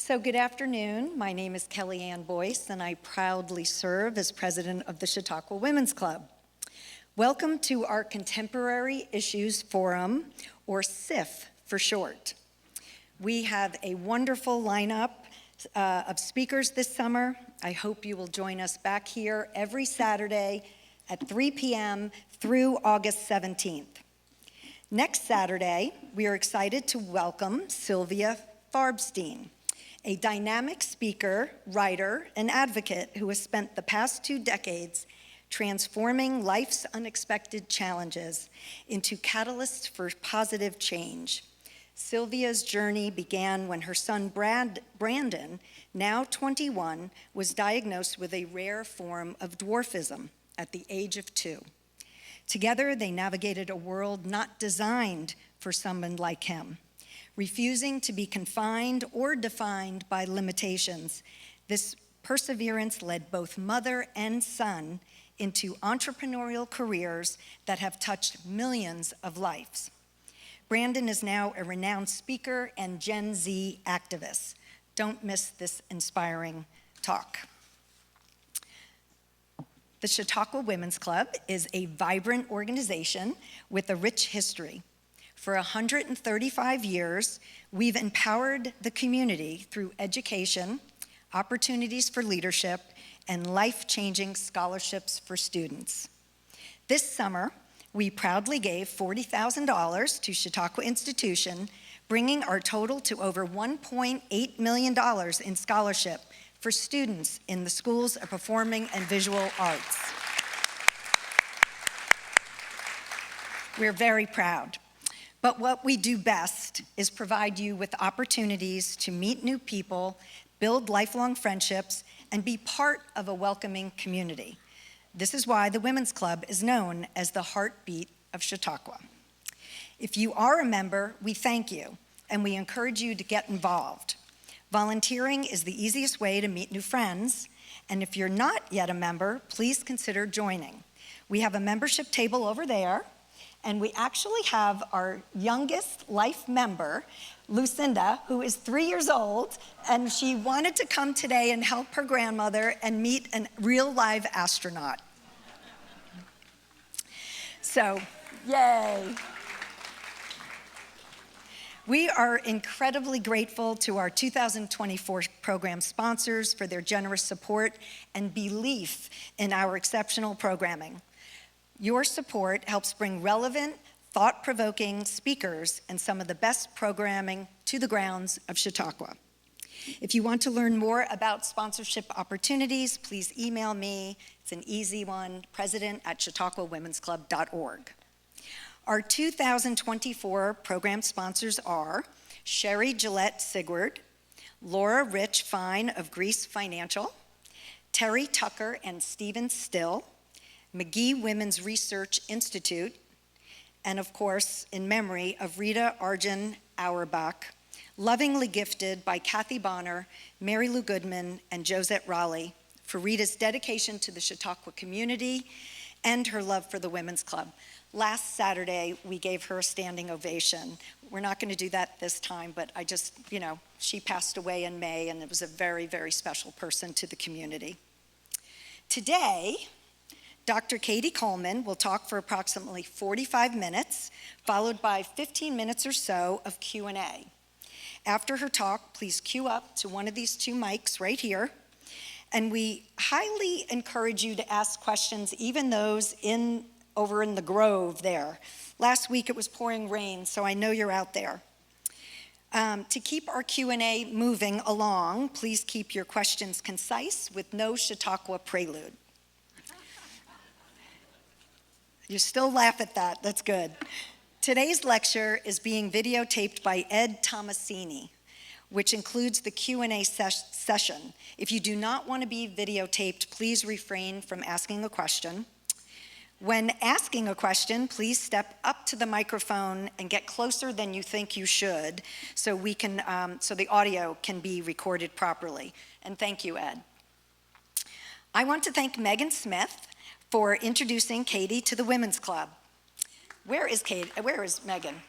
So good afternoon. My name is Kelly Ann Boyce, and I proudly serve as president of the Chautauqua Women's Club. Welcome to our Contemporary Issues Forum, or CIF for short. We have a wonderful lineup of speakers this summer. I hope you will join us back here every Saturday at 3 p.m. through August 17th. Next Saturday, we are excited to welcome Sylvia Farbstein, a dynamic speaker, writer, and advocate who has spent the past 2 decades transforming life's unexpected challenges into catalysts for positive change. Sylvia's journey began when her son Brandon, now 21, was diagnosed with a rare form of dwarfism at the age of 2. Together, they navigated a world not designed for someone like him. Refusing to be confined or defined by limitations, this perseverance led both mother and son into entrepreneurial careers that have touched millions of lives. Brandon is now a renowned speaker and Gen Z activist. Don't miss this inspiring talk. The Chautauqua Women's Club is a vibrant organization with a rich history. For 135 years, we've empowered the community through education, opportunities for leadership, and life-changing scholarships for students. This summer, we proudly gave $40,000 to Chautauqua Institution, bringing our total to over $1.8 million in scholarship for students in the schools of performing and visual arts. We're very proud. But what we do best is provide you with opportunities to meet new people, build lifelong friendships, and be part of a welcoming community. This is why the Women's Club is known as the heartbeat of Chautauqua. If you are a member, we thank you, and we encourage you to get involved. Volunteering is the easiest way to meet new friends, and if you're not yet a member, please consider joining. We have a membership table over there, and we actually have our youngest life member, Lucinda, who is 3 years old, and she wanted to come today and help her grandmother and meet a real live astronaut. So, yay. We are incredibly grateful to our 2024 program sponsors for their generous support and belief in our exceptional programming. Your support helps bring relevant, thought-provoking speakers and some of the best programming to the grounds of Chautauqua. If you want to learn more about sponsorship opportunities, please email me. It's an easy one, president@chautauquawomensclub.org. Our 2024 program sponsors are Sherry Gillette Sigward, Laura Rich Fine of Greece Financial, Terry Tucker and Stephen Still, McGee Women's Research Institute, and of course, in memory of Rita Arjun Auerbach, lovingly gifted by Kathy Bonner, Mary Lou Goodman, and Josette Raleigh for Rita's dedication to the Chautauqua community and her love for the Women's Club. Last Saturday, we gave her a standing ovation. We're not going to do that this time, but she passed away in May, and it was a very, very special person to the community. Today, Dr. Cady Coleman will talk for approximately 45 minutes, followed by 15 minutes or so of Q&A. After her talk, please queue up to one of these 2 mics right here, and we highly encourage you to ask questions, even those over in the grove there. Last week it was pouring rain, so I know you're out there. To keep our Q&A moving along, please keep your questions concise with no Chautauqua prelude. You still laugh at that, that's good. Today's lecture is being videotaped by Ed Tomasini, which includes the Q&A session. If you do not want to be videotaped, please refrain from asking a question. When asking a question, please step up to the microphone and get closer than you think you should so the audio can be recorded properly. And thank you, Ed. I want to thank Megan Smith for introducing Cady to the Women's Club. Where is Cady? Where is Megan?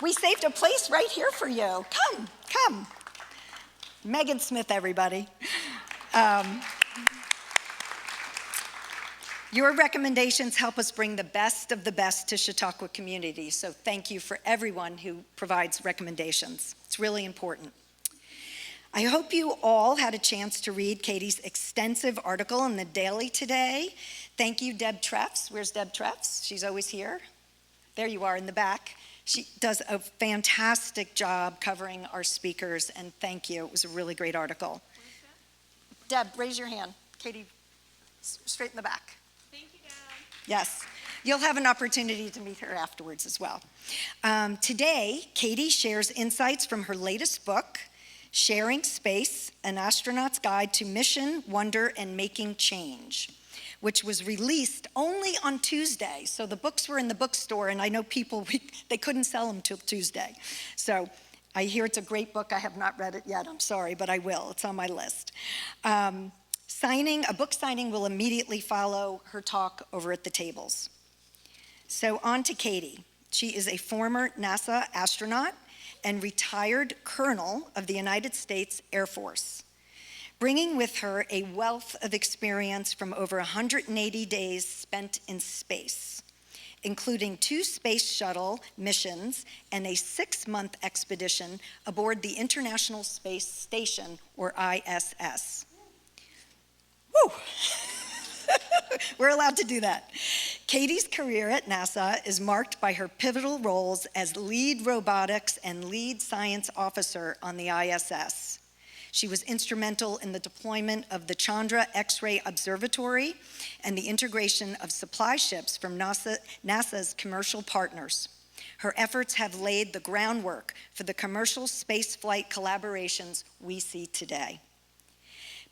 We saved a place right here for you. Come. Megan Smith, everybody. Your recommendations help us bring the best of the best to Chautauqua community, so thank you for everyone who provides recommendations. It's really important. I hope you all had a chance to read Cady's extensive article in the Daily today. Thank you, Deb Treffs. Where's Deb Treffs? She's always here. There you are in the back. She does a fantastic job covering our speakers, and thank you. It was a really great article. Deb, raise your hand. Cady, straight in the back. Thank you, Deb. Yes. You'll have an opportunity to meet her afterwards as well. Today, Cady shares insights from her latest book, Sharing Space, An Astronaut's Guide to Mission, Wonder, and Making Change, which was released only on Tuesday. So the books were in the bookstore, and I know people, they couldn't sell them till Tuesday. So I hear it's a great book. I have not read it yet, I'm sorry, but I will. It's on my list. A book signing will immediately follow her talk over at the tables. So on to Cady. She is a former NASA astronaut and retired colonel of the United States Air Force, bringing with her a wealth of experience from over 180 days spent in space, including 2 space shuttle missions and a 6-month expedition aboard the International Space Station, or ISS. Woo! We're allowed to do that. Cady's career at NASA is marked by her pivotal roles as lead robotics and lead science officer on the ISS. She was instrumental in the deployment of the Chandra X-ray Observatory and the integration of supply ships from NASA's commercial partners. Her efforts have laid the groundwork for the commercial spaceflight collaborations we see today.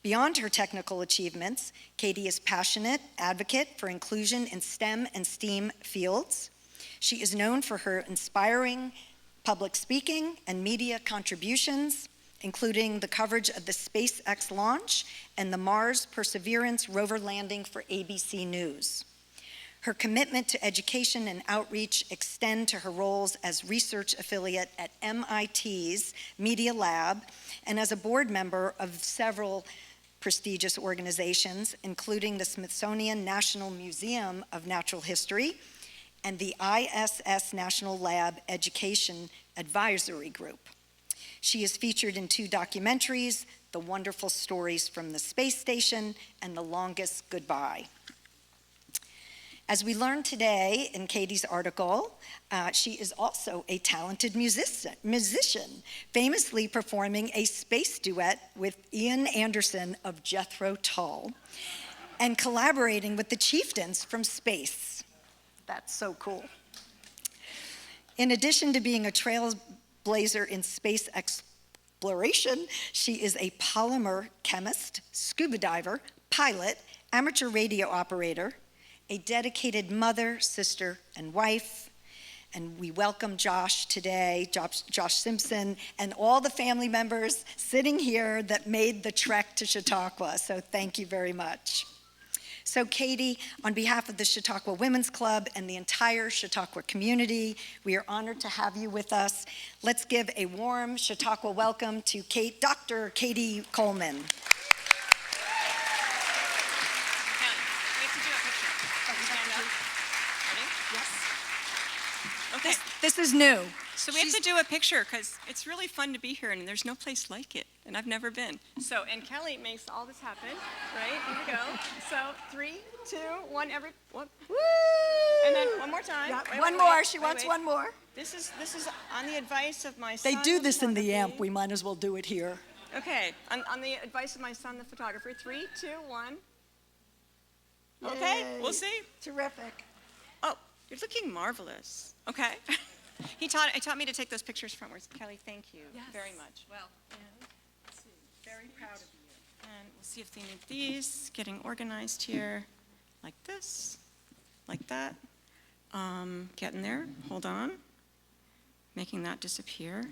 Beyond her technical achievements, Cady is a passionate advocate for inclusion in STEM and STEAM fields. She is known for her inspiring public speaking and media contributions, including the coverage of the SpaceX launch and the Mars Perseverance rover landing for ABC News. Her commitment to education and outreach extend to her roles as research affiliate at MIT's Media Lab and as a board member of several prestigious organizations, including the Smithsonian National Museum of Natural History and the ISS National Lab Education Advisory Group. She is featured in 2 documentaries, The Wonderful Stories from the Space Station and The Longest Goodbye. As we learned today in Cady's article, she is also a talented musician, famously performing a space duet with Ian Anderson of Jethro Tull and collaborating with the Chieftains from space. That's so cool. In addition to being a trailblazer in space exploration, she is a polymer chemist, scuba diver, pilot, amateur radio operator, a dedicated mother, sister, and wife. And we welcome Josh today, Josh Simpson, and all the family members sitting here that made the trek to Chautauqua. So thank you very much. So Cady, on behalf of the Chautauqua Women's Club and the entire Chautauqua community, we are honored to have you with us. Let's give a warm Chautauqua welcome to Dr. Cady Coleman. Okay. This is new. So we have to do a picture because it's really fun to be here and there's no place like it and I've never been. So, and Kelly makes all this happen, right? Here we go. So 3, 2, 1, woo! And then one more time. Yeah, one more, she wants one more. This is on the advice of my son. They do this in the amp, we might as well do it here. Okay, on the advice of my son, the photographer. 3, 2, 1. Okay, we'll see. Terrific. Oh, you're looking marvelous. Okay. He taught me to take those pictures frontwards. Kelly, thank you very much. Well, let's see. Very proud of you. And we'll see if they need these. Getting organized here, like this, like that. Getting there. Hold on. Making that disappear.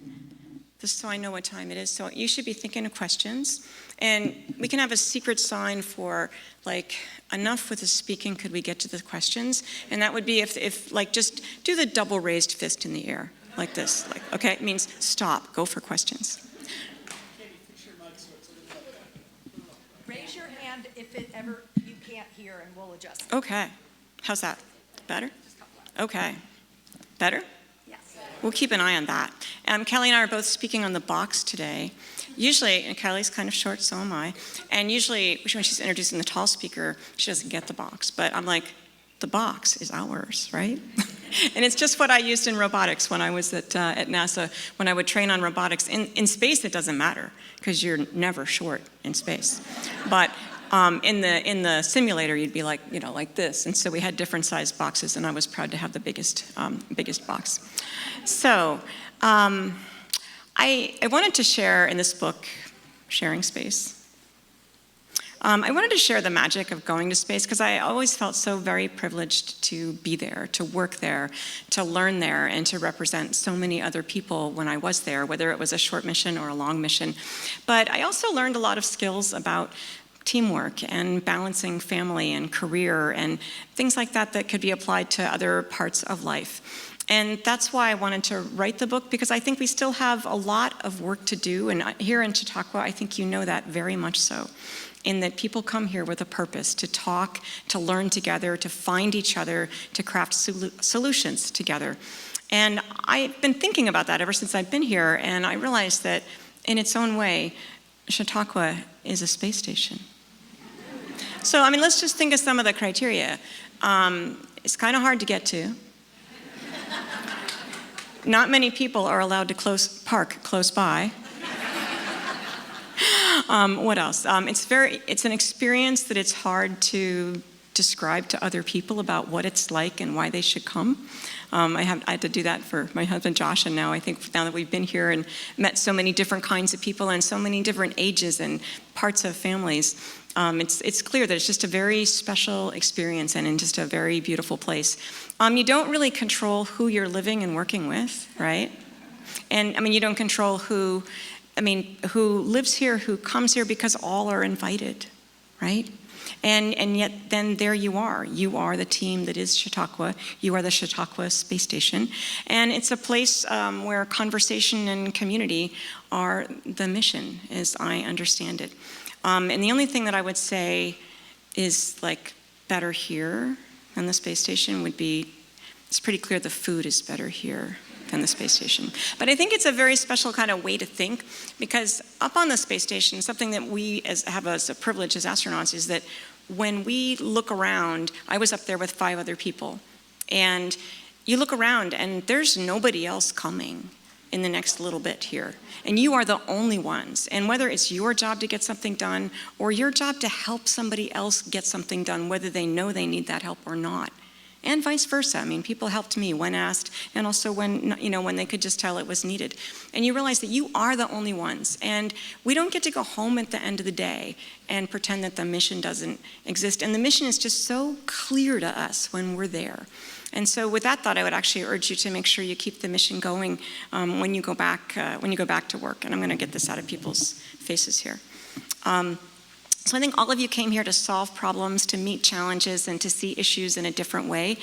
Just so I know what time it is. So you should be thinking of questions. And we can have a secret sign for, like, enough with the speaking, could we get to the questions? And that would be if like, just do the double raised fist in the air, like this. Like, okay, it means stop, go for questions. Katie, fix your mug if it ever, you can't hear, and we'll adjust. Okay. How's that? Better? Okay. Better? Yes. We'll keep an eye on that. Kelly and I are both speaking on the box today. Usually, and Kelly's kind of short, so am I, and usually when she's introducing the tall speaker, she doesn't get the box. But I'm like, the box is ours, right? And it's just what I used in robotics when I was at NASA, when I would train on robotics. In space, it doesn't matter, because you're never short in space. But in the simulator, you'd be like, like this. And so we had different sized boxes, and I was proud to have the biggest box. So I wanted to share in this book, Sharing Space. I wanted to share the magic of going to space because I always felt so very privileged to be there, to work there, to learn there, and to represent so many other people when I was there, whether it was a short mission or a long mission. But I also learned a lot of skills about teamwork and balancing family and career and things like that that could be applied to other parts of life. And that's why I wanted to write the book, because I think we still have a lot of work to do. And here in Chautauqua, I think you know that very much so, in that people come here with a purpose, to talk, to learn together, to find each other, to craft solutions together. And I've been thinking about that ever since I've been here, and I realized that in its own way, Chautauqua is a space station. So, let's just think of some of the criteria. It's kind of hard to get to. Not many people are allowed to park close by. What else? It's an experience that it's hard to describe to other people about what it's like and why they should come. I had to do that for my husband Josh, and now that we've been here and met so many different kinds of people and so many different ages and parts of families, it's clear that it's just a very special experience and in just a very beautiful place. You don't really control who you're living and working with, right? And you don't control who lives here, who comes here, because all are invited, right? And yet then there you are. You are the team that is Chautauqua. You are the Chautauqua Space Station. And it's a place where conversation and community are the mission, as I understand it. And the only thing that I would say is better here than the space station would be, it's pretty clear the food is better here than the space station. But I think it's a very special kind of way to think, because up on the space station, something that we have as a privilege as astronauts is that when we look around, I was up there with 5 other people, and you look around and there's nobody else coming in the next little bit here. And you are the only ones. And whether it's your job to get something done or your job to help somebody else get something done, whether they know they need that help or not, and vice versa. People helped me when asked, and also when they could just tell it was needed. And you realize that you are the only ones. And we don't get to go home at the end of the day and pretend that the mission doesn't exist. And the mission is just so clear to us when we're there. And so with that thought, I would actually urge you to make sure you keep the mission going when you go back to work. And I'm going to get this out of people's faces here. So I think all of you came here to solve problems, to meet challenges, and to see issues in a different way.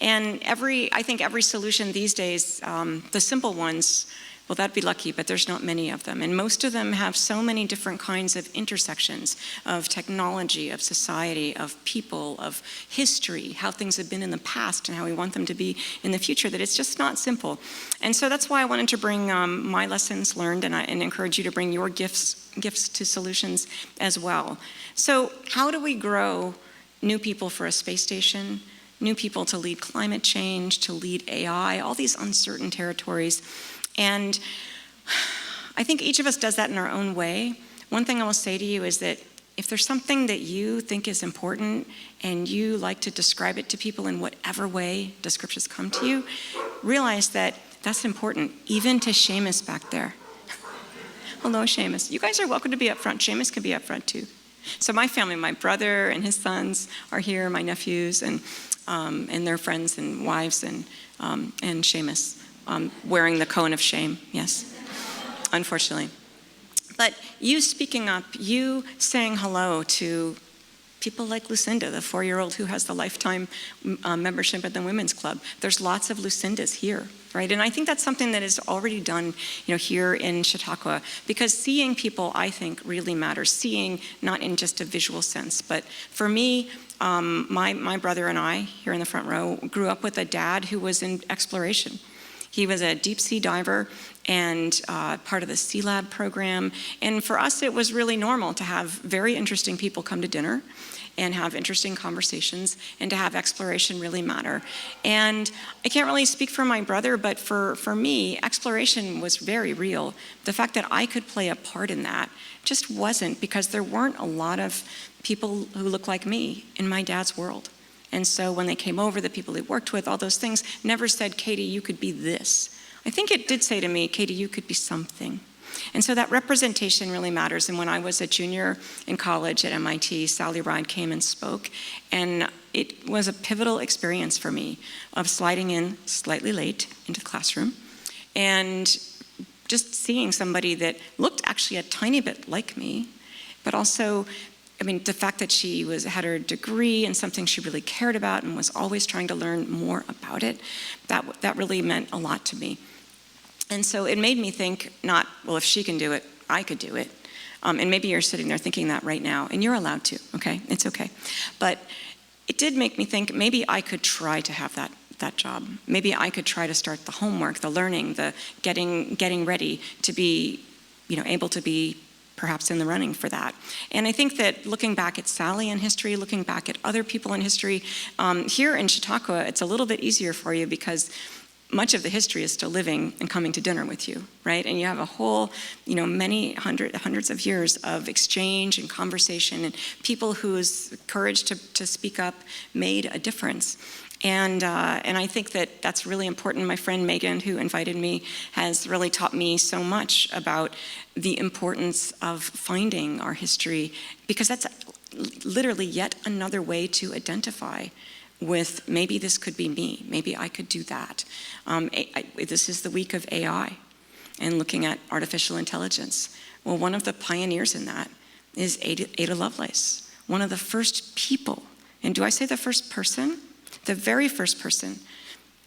And I think every solution these days, the simple ones, well, that'd be lucky, but there's not many of them. And most of them have so many different kinds of intersections of technology, of society, of people, of history, how things have been in the past and how we want them to be in the future, that it's just not simple. And so that's why I wanted to bring my lessons learned and encourage you to bring your gifts to solutions as well. So how do we grow new people for a space station, new people to lead climate change, to lead AI, all these uncertain territories? And I think each of us does that in our own way. One thing I will say to you is that if there's something that you think is important and you like to describe it to people in whatever way descriptions come to you, realize that that's important, even to Seamus back there. Hello, Seamus. You guys are welcome to be up front. Seamus can be up front too. So my family, my brother and his sons are here, my nephews and their friends and wives and Seamus. Wearing the cone of shame, yes, unfortunately. But you speaking up, you saying hello to people like Lucinda, the 4-year-old who has the lifetime membership at the Women's Club. There's lots of Lucindas here, right? And I think that's something that is already done, here in Chautauqua, because seeing people, I think, really matters. Seeing, not in just a visual sense, but for me, my brother and I, here in the front row, grew up with a dad who was in exploration. He was a deep sea diver and part of the Sea Lab program. And for us, it was really normal to have very interesting people come to dinner and have interesting conversations and to have exploration really matter. And I can't really speak for my brother, but for me, exploration was very real. The fact that I could play a part in that just wasn't, because there weren't a lot of people who looked like me in my dad's world. And so when they came over, the people he worked with, all those things, never said, Cady, you could be this. I think it did say to me, Cady, you could be something. And so that representation really matters. And when I was a junior in college at MIT, Sally Ride came and spoke. And it was a pivotal experience for me of sliding in slightly late into the classroom and just seeing somebody that looked actually a tiny bit like me, but also, the fact that she had her degree in something she really cared about and was always trying to learn more about it, that really meant a lot to me. And so it made me think, not, well, if she can do it, I could do it. And maybe you're sitting there thinking that right now, and you're allowed to, okay? It's okay. But it did make me think, maybe I could try to have that job. Maybe I could try to start the homework, the learning, the getting ready to be, able to be perhaps in the running for that. And I think that looking back at Sally in history, looking back at other people in history, here in Chautauqua, it's a little bit easier for you because much of the history is still living and coming to dinner with you, right? And you have a whole, many hundreds of years of exchange and conversation and people whose courage to speak up made a difference. And I think that that's really important. My friend Megan, who invited me, has really taught me so much about the importance of finding our history, because that's literally yet another way to identify with, maybe this could be me, maybe I could do that. This is the week of AI and looking at artificial intelligence. Well, one of the pioneers in that is Ada Lovelace, one of the first people, and do I say the first person? The very first person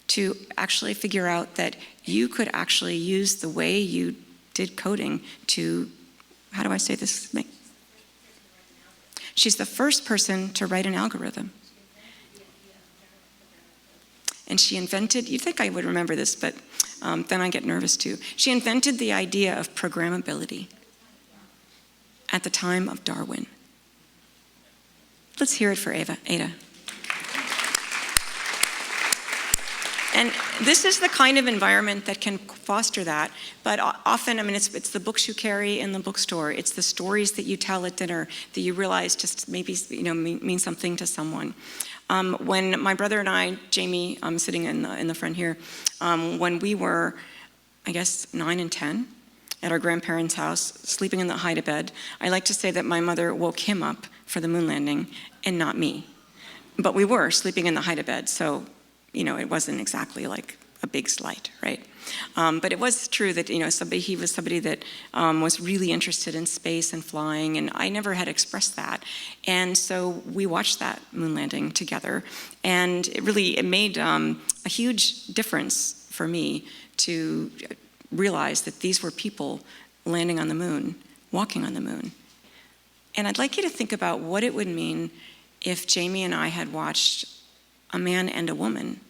to actually figure out that you could actually use the way you did coding to, how do I say this? She's the first person to write an algorithm. And she invented, you'd think I would remember this, but then I get nervous too. She invented the idea of programmability at the time of Darwin. Let's hear it for Ada. And this is the kind of environment that can foster that. But often, it's the books you carry in the bookstore. It's the stories that you tell at dinner that you realize just maybe mean something to someone. When my brother and I, Jamie, sitting in the front here, when we were, I guess, 9 and 10 at our grandparents' house, sleeping in the hide-a-bed, I like to say that my mother woke him up for the moon landing and not me. But we were sleeping in the hide-a-bed, so it wasn't exactly like a big slight, right? But it was true that, he was somebody that was really interested in space and flying, and I never had expressed that. And so we watched that moon landing together, and it made a huge difference for me to realize that these were people landing on the moon, walking on the moon. And I'd like you to think about what it would mean if Jamie and I had watched a man and a woman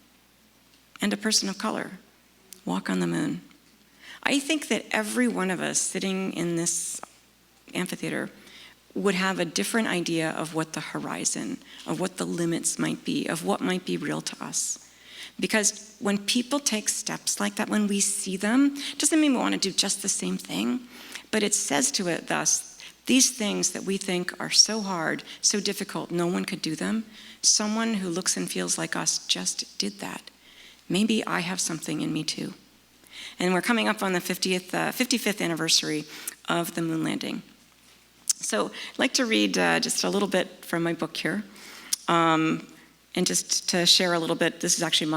and a person of color walk on the moon. I think that every one of us sitting in this amphitheater would have a different idea of what the horizon, of what the limits might be, of what might be real to us. Because when people take steps like that, when we see them, doesn't mean we want to do just the same thing, but it says to it thus, these things that we think are so hard, so difficult, no one could do them, someone who looks and feels like us just did that. Maybe I have something in me too. And we're coming up on the 55th anniversary of the moon landing. So I'd like to read just a little bit from my book here. And just to share a little bit, this is actually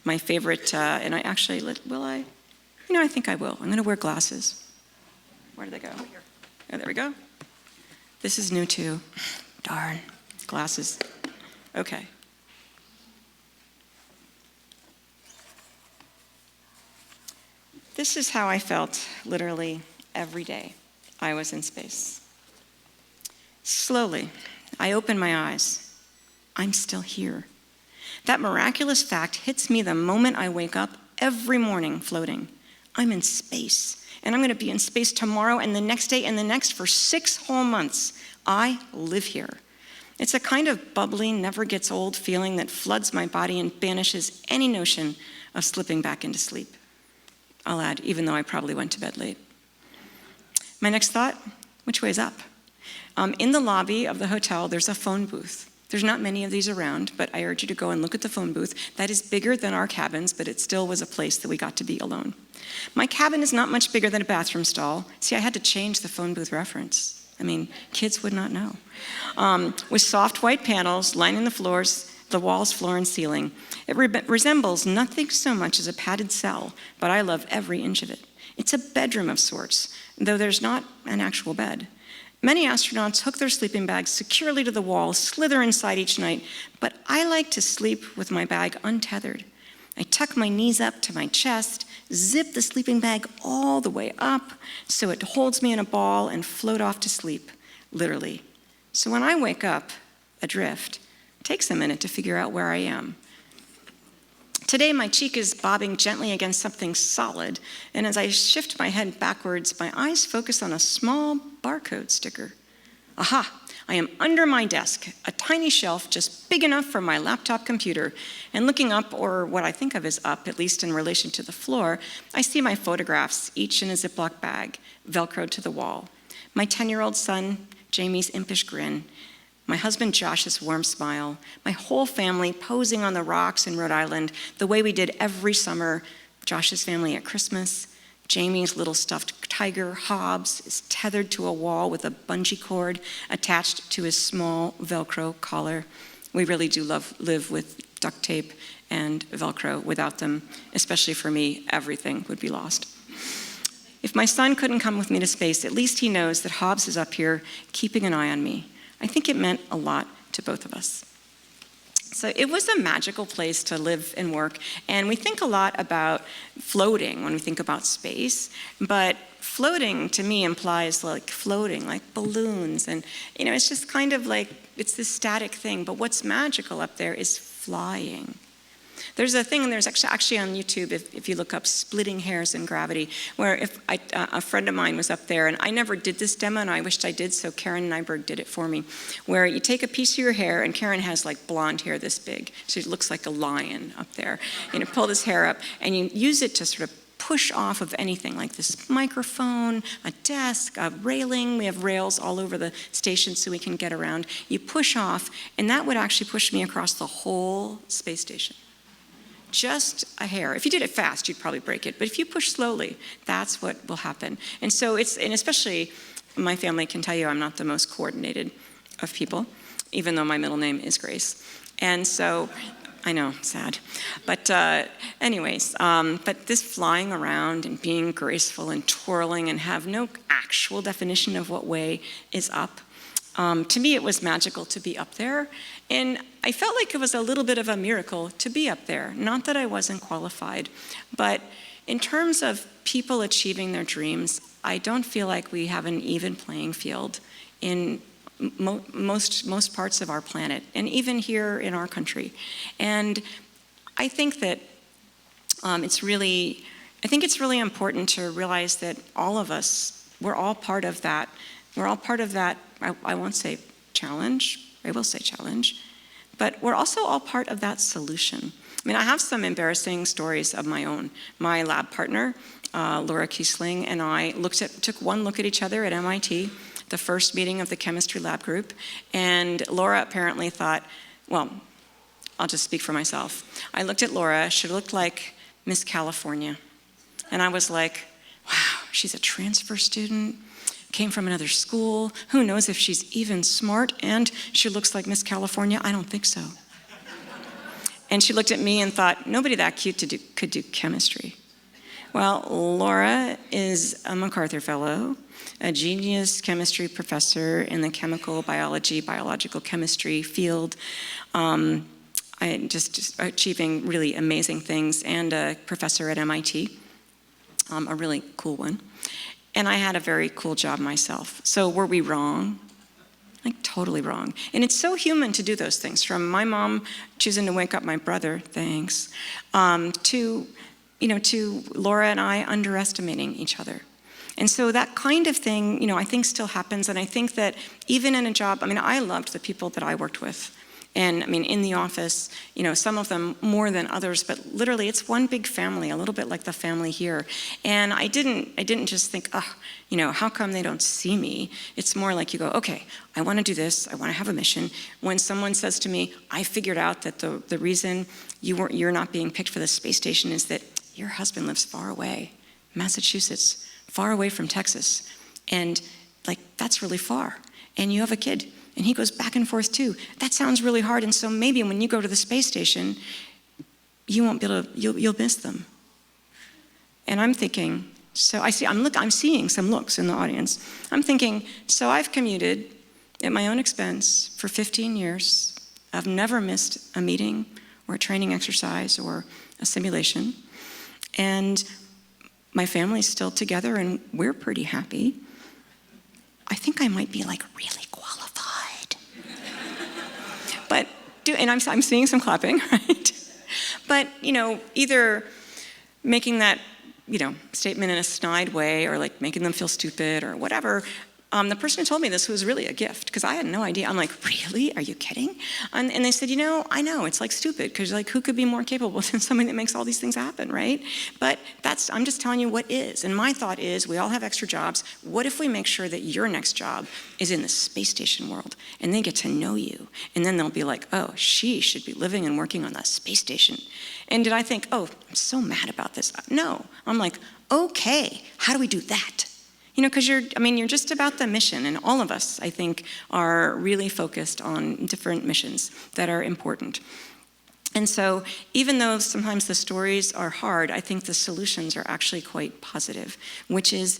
my favorite, and I actually, will I? I think I will. I'm going to wear glasses. Where do they go? Oh, there we go. This is new too. Darn. glasses. Okay. This is how I felt literally every day I was in space. Slowly, I open my eyes. I'm still here. That miraculous fact hits me the moment I wake up every morning floating. I'm in space, and I'm going to be in space tomorrow and the next day and the next for 6 whole months. I live here. It's a kind of bubbly, never gets old feeling that floods my body and banishes any notion of slipping back into sleep. I'll add, even though I probably went to bed late. My next thought, which way's up? In the lobby of the hotel, there's a phone booth. There's not many of these around, but I urge you to go and look at the phone booth. That is bigger than our cabins, but it still was a place that we got to be alone. My cabin is not much bigger than a bathroom stall. See, I had to change the phone booth reference. I mean, kids would not know. With soft white panels lining the walls, floor, and ceiling. It resembles nothing so much as a padded cell, but I love every inch of it. It's a bedroom of sorts, though there's not an actual bed. Many astronauts hook their sleeping bags securely to the wall, slither inside each night, but I like to sleep with my bag untethered. I tuck my knees up to my chest, zip the sleeping bag all the way up so it holds me in a ball and float off to sleep, literally. So when I wake up adrift, it takes a minute to figure out where I am. Today, my cheek is bobbing gently against something solid, and as I shift my head backwards, my eyes focus on a small barcode sticker. Aha! I am under my desk, a tiny shelf just big enough for my laptop computer, and looking up, or what I think of as up, at least in relation to the floor, I see my photographs, each in a Ziploc bag, Velcroed to the wall. My 10-year-old son, Jamie's impish grin, my husband Josh's warm smile, my whole family posing on the rocks in Rhode Island the way we did every summer, Josh's family at Christmas. Jamie's little stuffed tiger, Hobbs, is tethered to a wall with a bungee cord attached to his small Velcro collar. We really do live with duct tape and Velcro. Without them, especially for me, everything would be lost. If my son couldn't come with me to space, at least he knows that Hobbs is up here keeping an eye on me. I think it meant a lot to both of us. So it was a magical place to live and work, and we think a lot about floating when we think about space, but floating to me implies like floating, like balloons, and it's just kind of like, it's this static thing, but what's magical up there is flying. There's a thing, and there's actually on YouTube, if you look up splitting hairs in gravity, where a friend of mine was up there, and I never did this demo, and I wished I did, so Karen Nyberg did it for me, where you take a piece of your hair, and Karen has like blonde hair this big, so it looks like a lion up there. Pull this hair up, and you use it to sort of push off of anything, like this microphone, a desk, a railing. We have rails all over the station so we can get around. You push off, and that would actually push me across the whole space station. Just a hair. If you did it fast, you'd probably break it. But if you push slowly, that's what will happen. And so and especially my family can tell you I'm not the most coordinated of people, even though my middle name is Grace. And so, I know, sad. But anyways, but this flying around and being graceful and twirling and have no actual definition of what way is up. To me, it was magical to be up there, and I felt like it was a little bit of a miracle to be up there. Not that I wasn't qualified, but in terms of people achieving their dreams, I don't feel like we have an even playing field in most parts of our planet, and even here in our country. And I think that it's really important to realize that all of us, we're all part of that. We're all part of that, I won't say challenge, I will say challenge, but we're also all part of that solution. I mean, I have some embarrassing stories of my own. My lab partner, Laura Kiesling, and I took one look at each other at MIT, the first meeting of the chemistry lab group, and Laura apparently thought, well, I'll just speak for myself. I looked at Laura, she looked like Miss California. And I was like, wow, she's a transfer student, came from another school, who knows if she's even smart, and she looks like Miss California? I don't think so. And she looked at me and thought, nobody that cute could do chemistry. Well, Laura is a MacArthur Fellow, a genius chemistry professor in the chemical biology, biological chemistry field, just achieving really amazing things, and a professor at MIT, a really cool one. And I had a very cool job myself. So were we wrong? Like totally wrong. And it's so human to do those things, from my mom choosing to wake up my brother, thanks, to Laura and I underestimating each other. And so that kind of thing, I think still happens. And I think that even in a job, I loved the people that I worked with. And in the office, some of them more than others, but literally it's one big family, a little bit like the family here. And I didn't just think, how come they don't see me? It's more like you go, okay, I want to do this, I want to have a mission. When someone says to me, I figured out that the reason you're not being picked for the space station is that your husband lives far away, Massachusetts, far away from Texas. And that's really far. And you have a kid. And he goes back and forth too. That sounds really hard, and so maybe when you go to the space station, you won't be able to, you'll miss them. And I'm thinking, I'm seeing some looks in the audience. I'm thinking, so I've commuted at my own expense for 15 years. I've never missed a meeting or a training exercise or a simulation. And my family's still together and we're pretty happy. I think I might be really qualified. And I'm seeing some clapping, right? But, either making that, statement in a snide way or making them feel stupid or whatever, the person who told me this was really a gift because I had no idea. I'm like, really? Are you kidding? And they said, I know, it's stupid because who could be more capable than somebody that makes all these things happen, right? But I'm just telling you what is. And my thought is we all have extra jobs. What if we make sure that your next job is in the space station world and they get to know you? And then they'll be like, oh, she should be living and working on the space station. And did I think, oh, I'm so mad about this? No. I'm like, okay, how do we do that? Because you're just about the mission, and all of us, I think, are really focused on different missions that are important. And so even though sometimes the stories are hard, I think the solutions are actually quite positive, which is,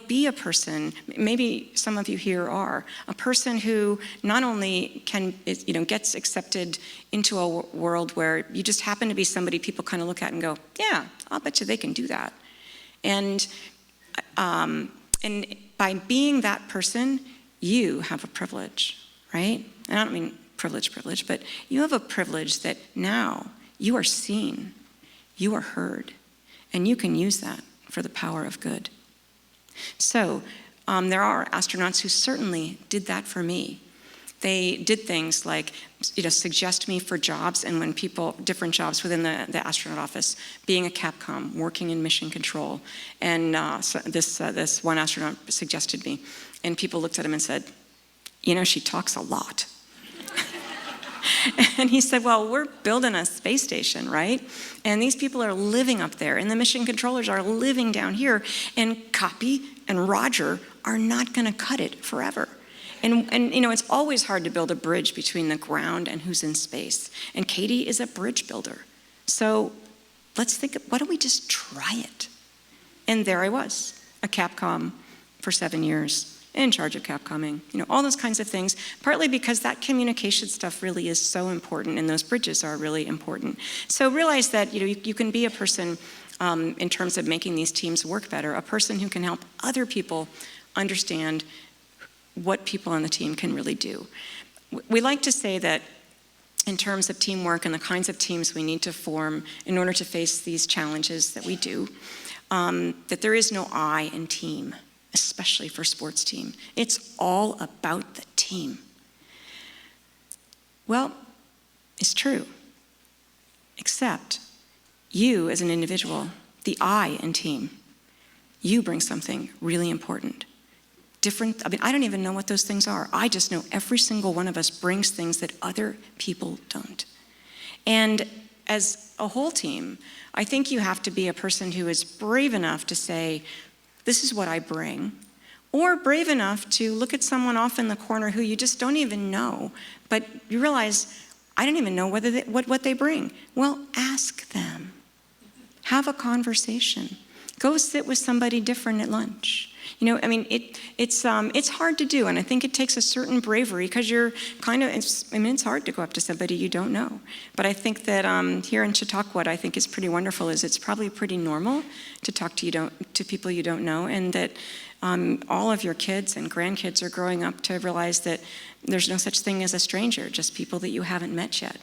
be a person, maybe some of you here are, a person who not only gets accepted into a world where you just happen to be somebody people kind of look at and go, yeah, I'll bet you they can do that. And by being that person, you have a privilege, right? And I don't mean privilege, but you have a privilege that now you are seen, you are heard, and you can use that for the power of good. So there are astronauts who certainly did that for me. They did things like, suggest me for jobs, and when different jobs within the astronaut office, being a Capcom, working in mission control, and so this one astronaut suggested me, and people looked at him and said, she talks a lot. And he said, well, we're building a space station, right? And these people are living up there, and the mission controllers are living down here, and Copy and Roger are not going to cut it forever. And it's always hard to build a bridge between the ground and who's in space. And Cady is a bridge builder. So let's think, why don't we just try it? And there I was, a Capcom for 7 years, in charge of Capcomming, all those kinds of things, partly because that communication stuff really is so important, and those bridges are really important. So realize that you can be a person in terms of making these teams work better, a person who can help other people understand what people on the team can really do. We like to say that in terms of teamwork and the kinds of teams we need to form in order to face these challenges that we do, that there is no I in team, especially for sports team. It's all about the team. Well, it's true, except you as an individual, the I in team, you bring something really important. Different, I don't even know what those things are. I just know every single one of us brings things that other people don't. And as a whole team, I think you have to be a person who is brave enough to say, this is what I bring, or brave enough to look at someone off in the corner who you just don't even know, but you realize, I don't even know what they bring. Well, ask them. Have a conversation. Go sit with somebody different at lunch. You know, I mean, it's hard to do, and I think it takes a certain bravery because you're kind of, it's hard to go up to somebody you don't know. But I think that here in Chautauqua, what I think is pretty wonderful is it's probably pretty normal to talk to people you don't know, and that all of your kids and grandkids are growing up to realize that there's no such thing as a stranger, just people that you haven't met yet,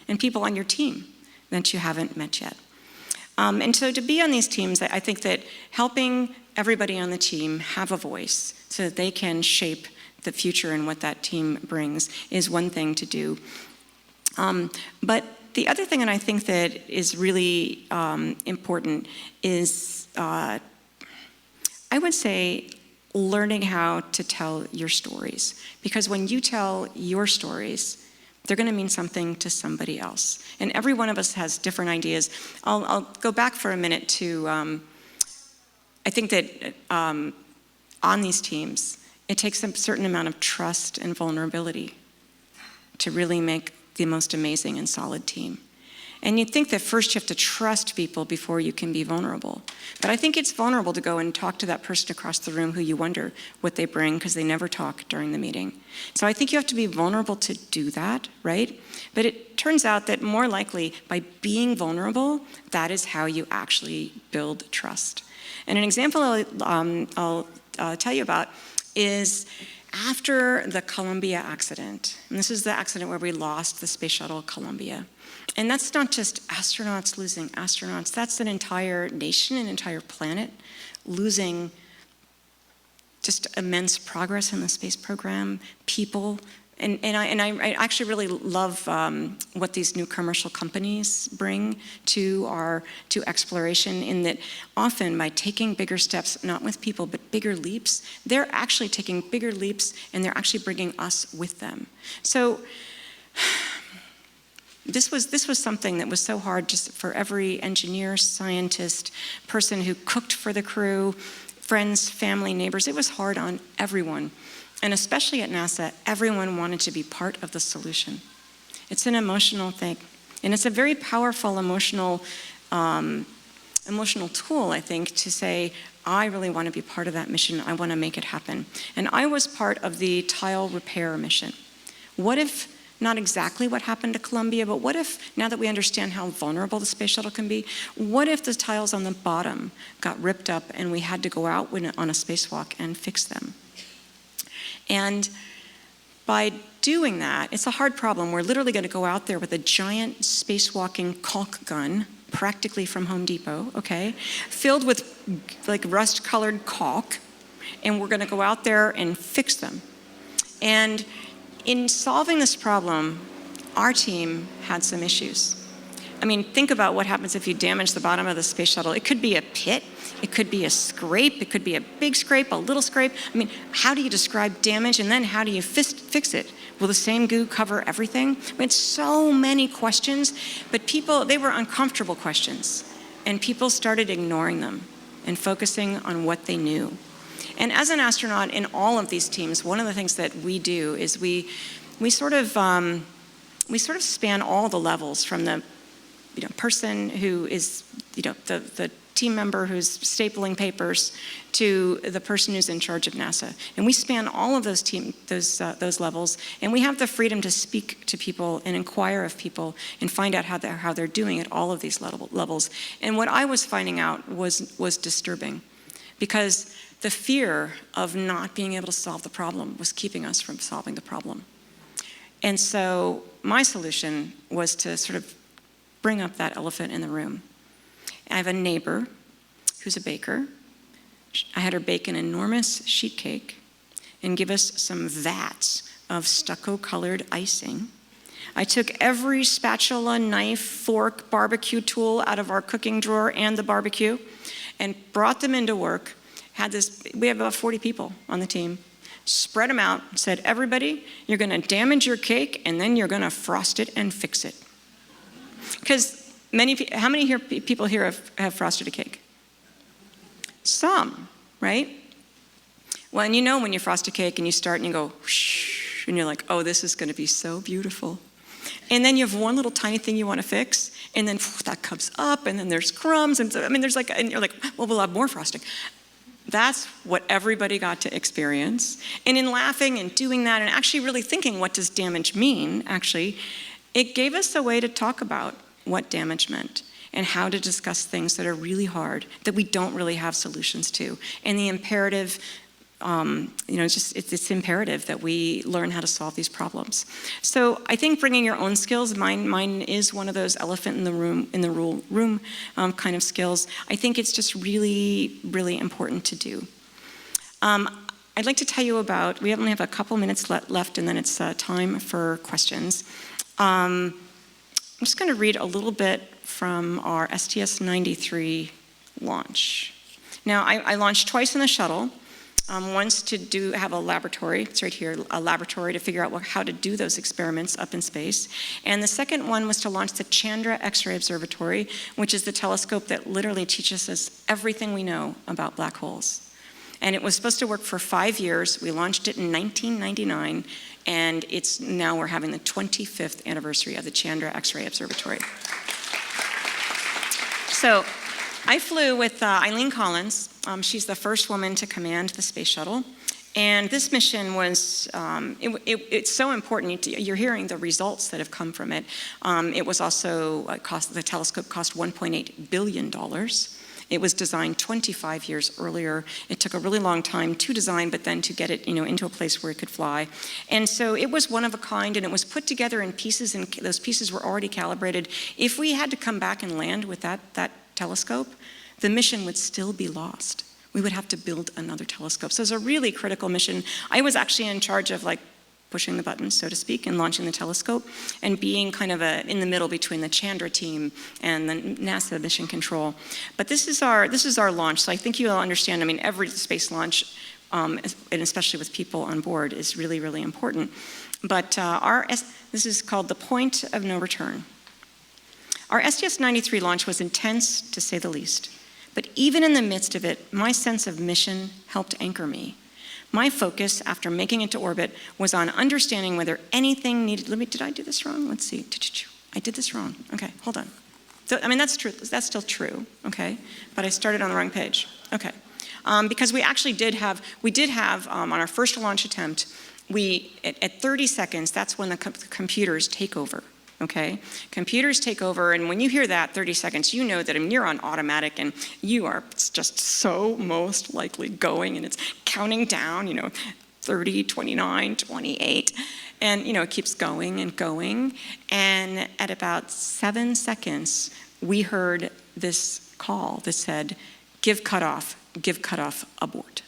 and people on your team that you haven't met yet. And so to be on these teams, I think that helping everybody on the team have a voice so that they can shape the future and what that team brings is one thing to do. But the other thing that I think that is really important is, I would say, learning how to tell your stories. Because when you tell your stories, they're going to mean something to somebody else. And every one of us has different ideas. I'll go back for a minute to, I think that on these teams, it takes a certain amount of trust and vulnerability to really make the most amazing and solid team. And you'd think that first you have to trust people before you can be vulnerable. But I think it's vulnerable to go and talk to that person across the room who you wonder what they bring because they never talk during the meeting. So I think you have to be vulnerable to do that, right? But it turns out that more likely by being vulnerable, that is how you actually build trust. And an example I'll tell you about is after the Columbia accident. And this is the accident where we lost the space shuttle Columbia. And that's not just astronauts losing astronauts, that's an entire nation, an entire planet losing just immense progress in the space program, people. And I actually really love what these new commercial companies bring to exploration, in that often by taking bigger steps, not with people, but bigger leaps, they're actually taking bigger leaps and they're actually bringing us with them. So this was something that was so hard just for every engineer, scientist, person who cooked for the crew, friends, family, neighbors. It was hard on everyone. And especially at NASA, everyone wanted to be part of the solution. It's an emotional thing. And it's a very powerful emotional tool, I think, to say, I really want to be part of that mission. I want to make it happen. And I was part of the tile repair mission. What if, not exactly what happened to Columbia, but what if, now that we understand how vulnerable the space shuttle can be, what if the tiles on the bottom got ripped up and we had to go out on a spacewalk and fix them? And by doing that, it's a hard problem. We're literally going to go out there with a giant spacewalking caulk gun, practically from Home Depot, okay, filled with like rust-colored caulk, and we're going to go out there and fix them. And in solving this problem, our team had some issues. I mean, think about what happens if you damage the bottom of the space shuttle. It could be a pit, it could be a scrape, it could be a big scrape, a little scrape. I mean, how do you describe damage, and then how do you fix it? Will the same goo cover everything? I mean, it's so many questions, but they were uncomfortable questions, and people started ignoring them and focusing on what they knew. And as an astronaut in all of these teams, one of the things that we do is we sort of span all the levels, from the person who is the team member who's stapling papers to the person who's in charge of NASA. And we span all of those levels, and we have the freedom to speak to people and inquire of people and find out how they're doing at all of these levels. And what I was finding out was disturbing, because the fear of not being able to solve the problem was keeping us from solving the problem. And so my solution was to sort of bring up that elephant in the room. I have a neighbor who's a baker. I had her bake an enormous sheet cake and give us some vats of stucco-colored icing. I took every spatula, knife, fork, barbecue tool out of our cooking drawer and the barbecue and brought them into work. We have about 40 people on the team. Spread them out, said, everybody, you're going to damage your cake and then you're going to frost it and fix it. Because how many people here have frosted a cake? Some, right? Well, and when you frost a cake and you start and you go, whoosh, and you're like, oh, this is going to be so beautiful. And then you have one little tiny thing you want to fix, and then that comes up, and then there's crumbs, and so, I mean, there's like, and you're like, well, we'll have more frosting. That's what everybody got to experience. And in laughing and doing that and actually really thinking, what does damage mean, actually, it gave us a way to talk about what damage meant and how to discuss things that are really hard, that we don't really have solutions to. And the imperative, it's imperative that we learn how to solve these problems. So I think bringing your own skills, mine is one of those elephant in the room kind of skills. I think it's just really, really important to do. I'd like to tell you about, we only have a couple minutes left, and then it's time for questions. I'm just going to read a little bit from our STS-93 launch. Now, I launched twice in the shuttle. Once to have a laboratory, it's right here, a laboratory to figure out how to do those experiments up in space. And the second one was to launch the Chandra X-ray Observatory, which is the telescope that literally teaches us everything we know about black holes. And it was supposed to work for 5 years. We launched it in 1999, and now we're having the 25th anniversary of the Chandra X-ray Observatory. So I flew with Eileen Collins. She's the first woman to command the space shuttle. And this mission was, it's so important. You're hearing the results that have come from it. It was also, the telescope cost $1.8 billion. It was designed 25 years earlier. It took a really long time to design, but then to get it, into a place where it could fly. And so it was one of a kind, and it was put together in pieces, and those pieces were already calibrated. If we had to come back and land with that telescope, the mission would still be lost. We would have to build another telescope. So it's a really critical mission. I was actually in charge of pushing the buttons, so to speak, and launching the telescope, and being kind of in the middle between the Chandra team and the NASA mission control. But this is our launch, so I think you'll understand. I mean, every space launch, and especially with people on board, is really, really important. But this is called the point of no return. Our STS-93 launch was intense, to say the least. But even in the midst of it, my sense of mission helped anchor me. My focus, after making it to orbit, was on understanding whether anything needed. Did I do this wrong? Let's see. I did this wrong. Okay, hold on. So, I mean, that's true. That's still true. Okay, but I started on the wrong page. Okay, because we actually did have on our first launch attempt, at 30 seconds, that's when the computers take over. Okay, computers take over, and when you hear that 30 seconds, you know that you're on automatic, and you are just so most likely going, and it's counting down, 30, 29, 28, and it keeps going and going. And at about 7 seconds, we heard this call that said, give cutoff, abort.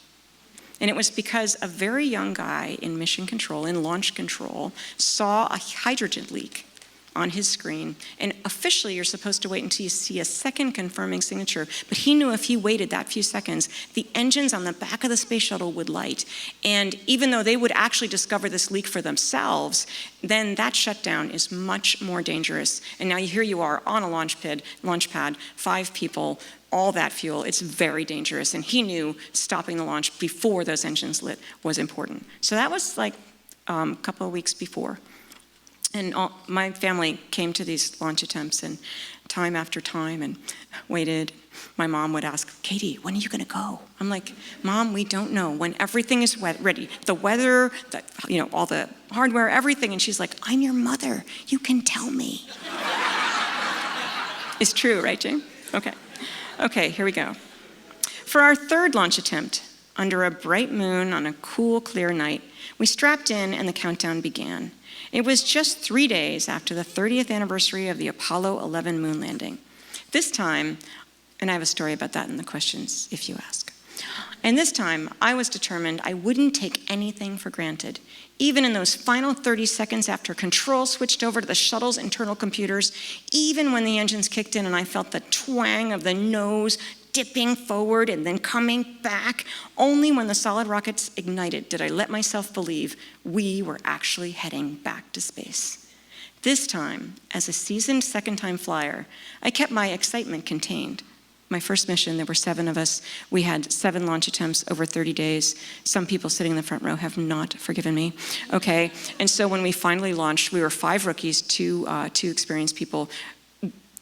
And it was because a very young guy in mission control, in launch control, saw a hydrogen leak on his screen, and officially you're supposed to wait until you see a second confirming signature, but he knew if he waited that few seconds, the engines on the back of the space shuttle would light, and even though they would actually discover this leak for themselves, then that shutdown is much more dangerous. And now here you are on a launch pad, 5 people, all that fuel, it's very dangerous, and he knew stopping the launch before those engines lit was important. So that was a couple of weeks before. And my family came to these launch attempts, and time after time, and waited. My mom would ask, Cady, when are you going to go? I'm like, Mom, we don't know. When everything is ready, the weather, all the hardware, everything. And she's like, I'm your mother. You can tell me. It's true, right, Jane? Okay, here we go. For our third launch attempt, under a bright moon on a cool, clear night, we strapped in, and the countdown began. It was just 3 days after the 30th anniversary of the Apollo 11 moon landing. This time, and I have a story about that in the questions if you ask. And this time, I was determined I wouldn't take anything for granted. Even in those final 30 seconds after control switched over to the shuttle's internal computers, even when the engines kicked in and I felt the twang of the nose dipping forward and then coming back, only when the solid rockets ignited did I let myself believe we were actually heading back to space. This time, as a seasoned second-time flyer, I kept my excitement contained. My first mission, there were 7 of us. We had 7 launch attempts over 30 days. Some people sitting in the front row have not forgiven me, okay? And so when we finally launched, we were 5 rookies, 2 experienced people.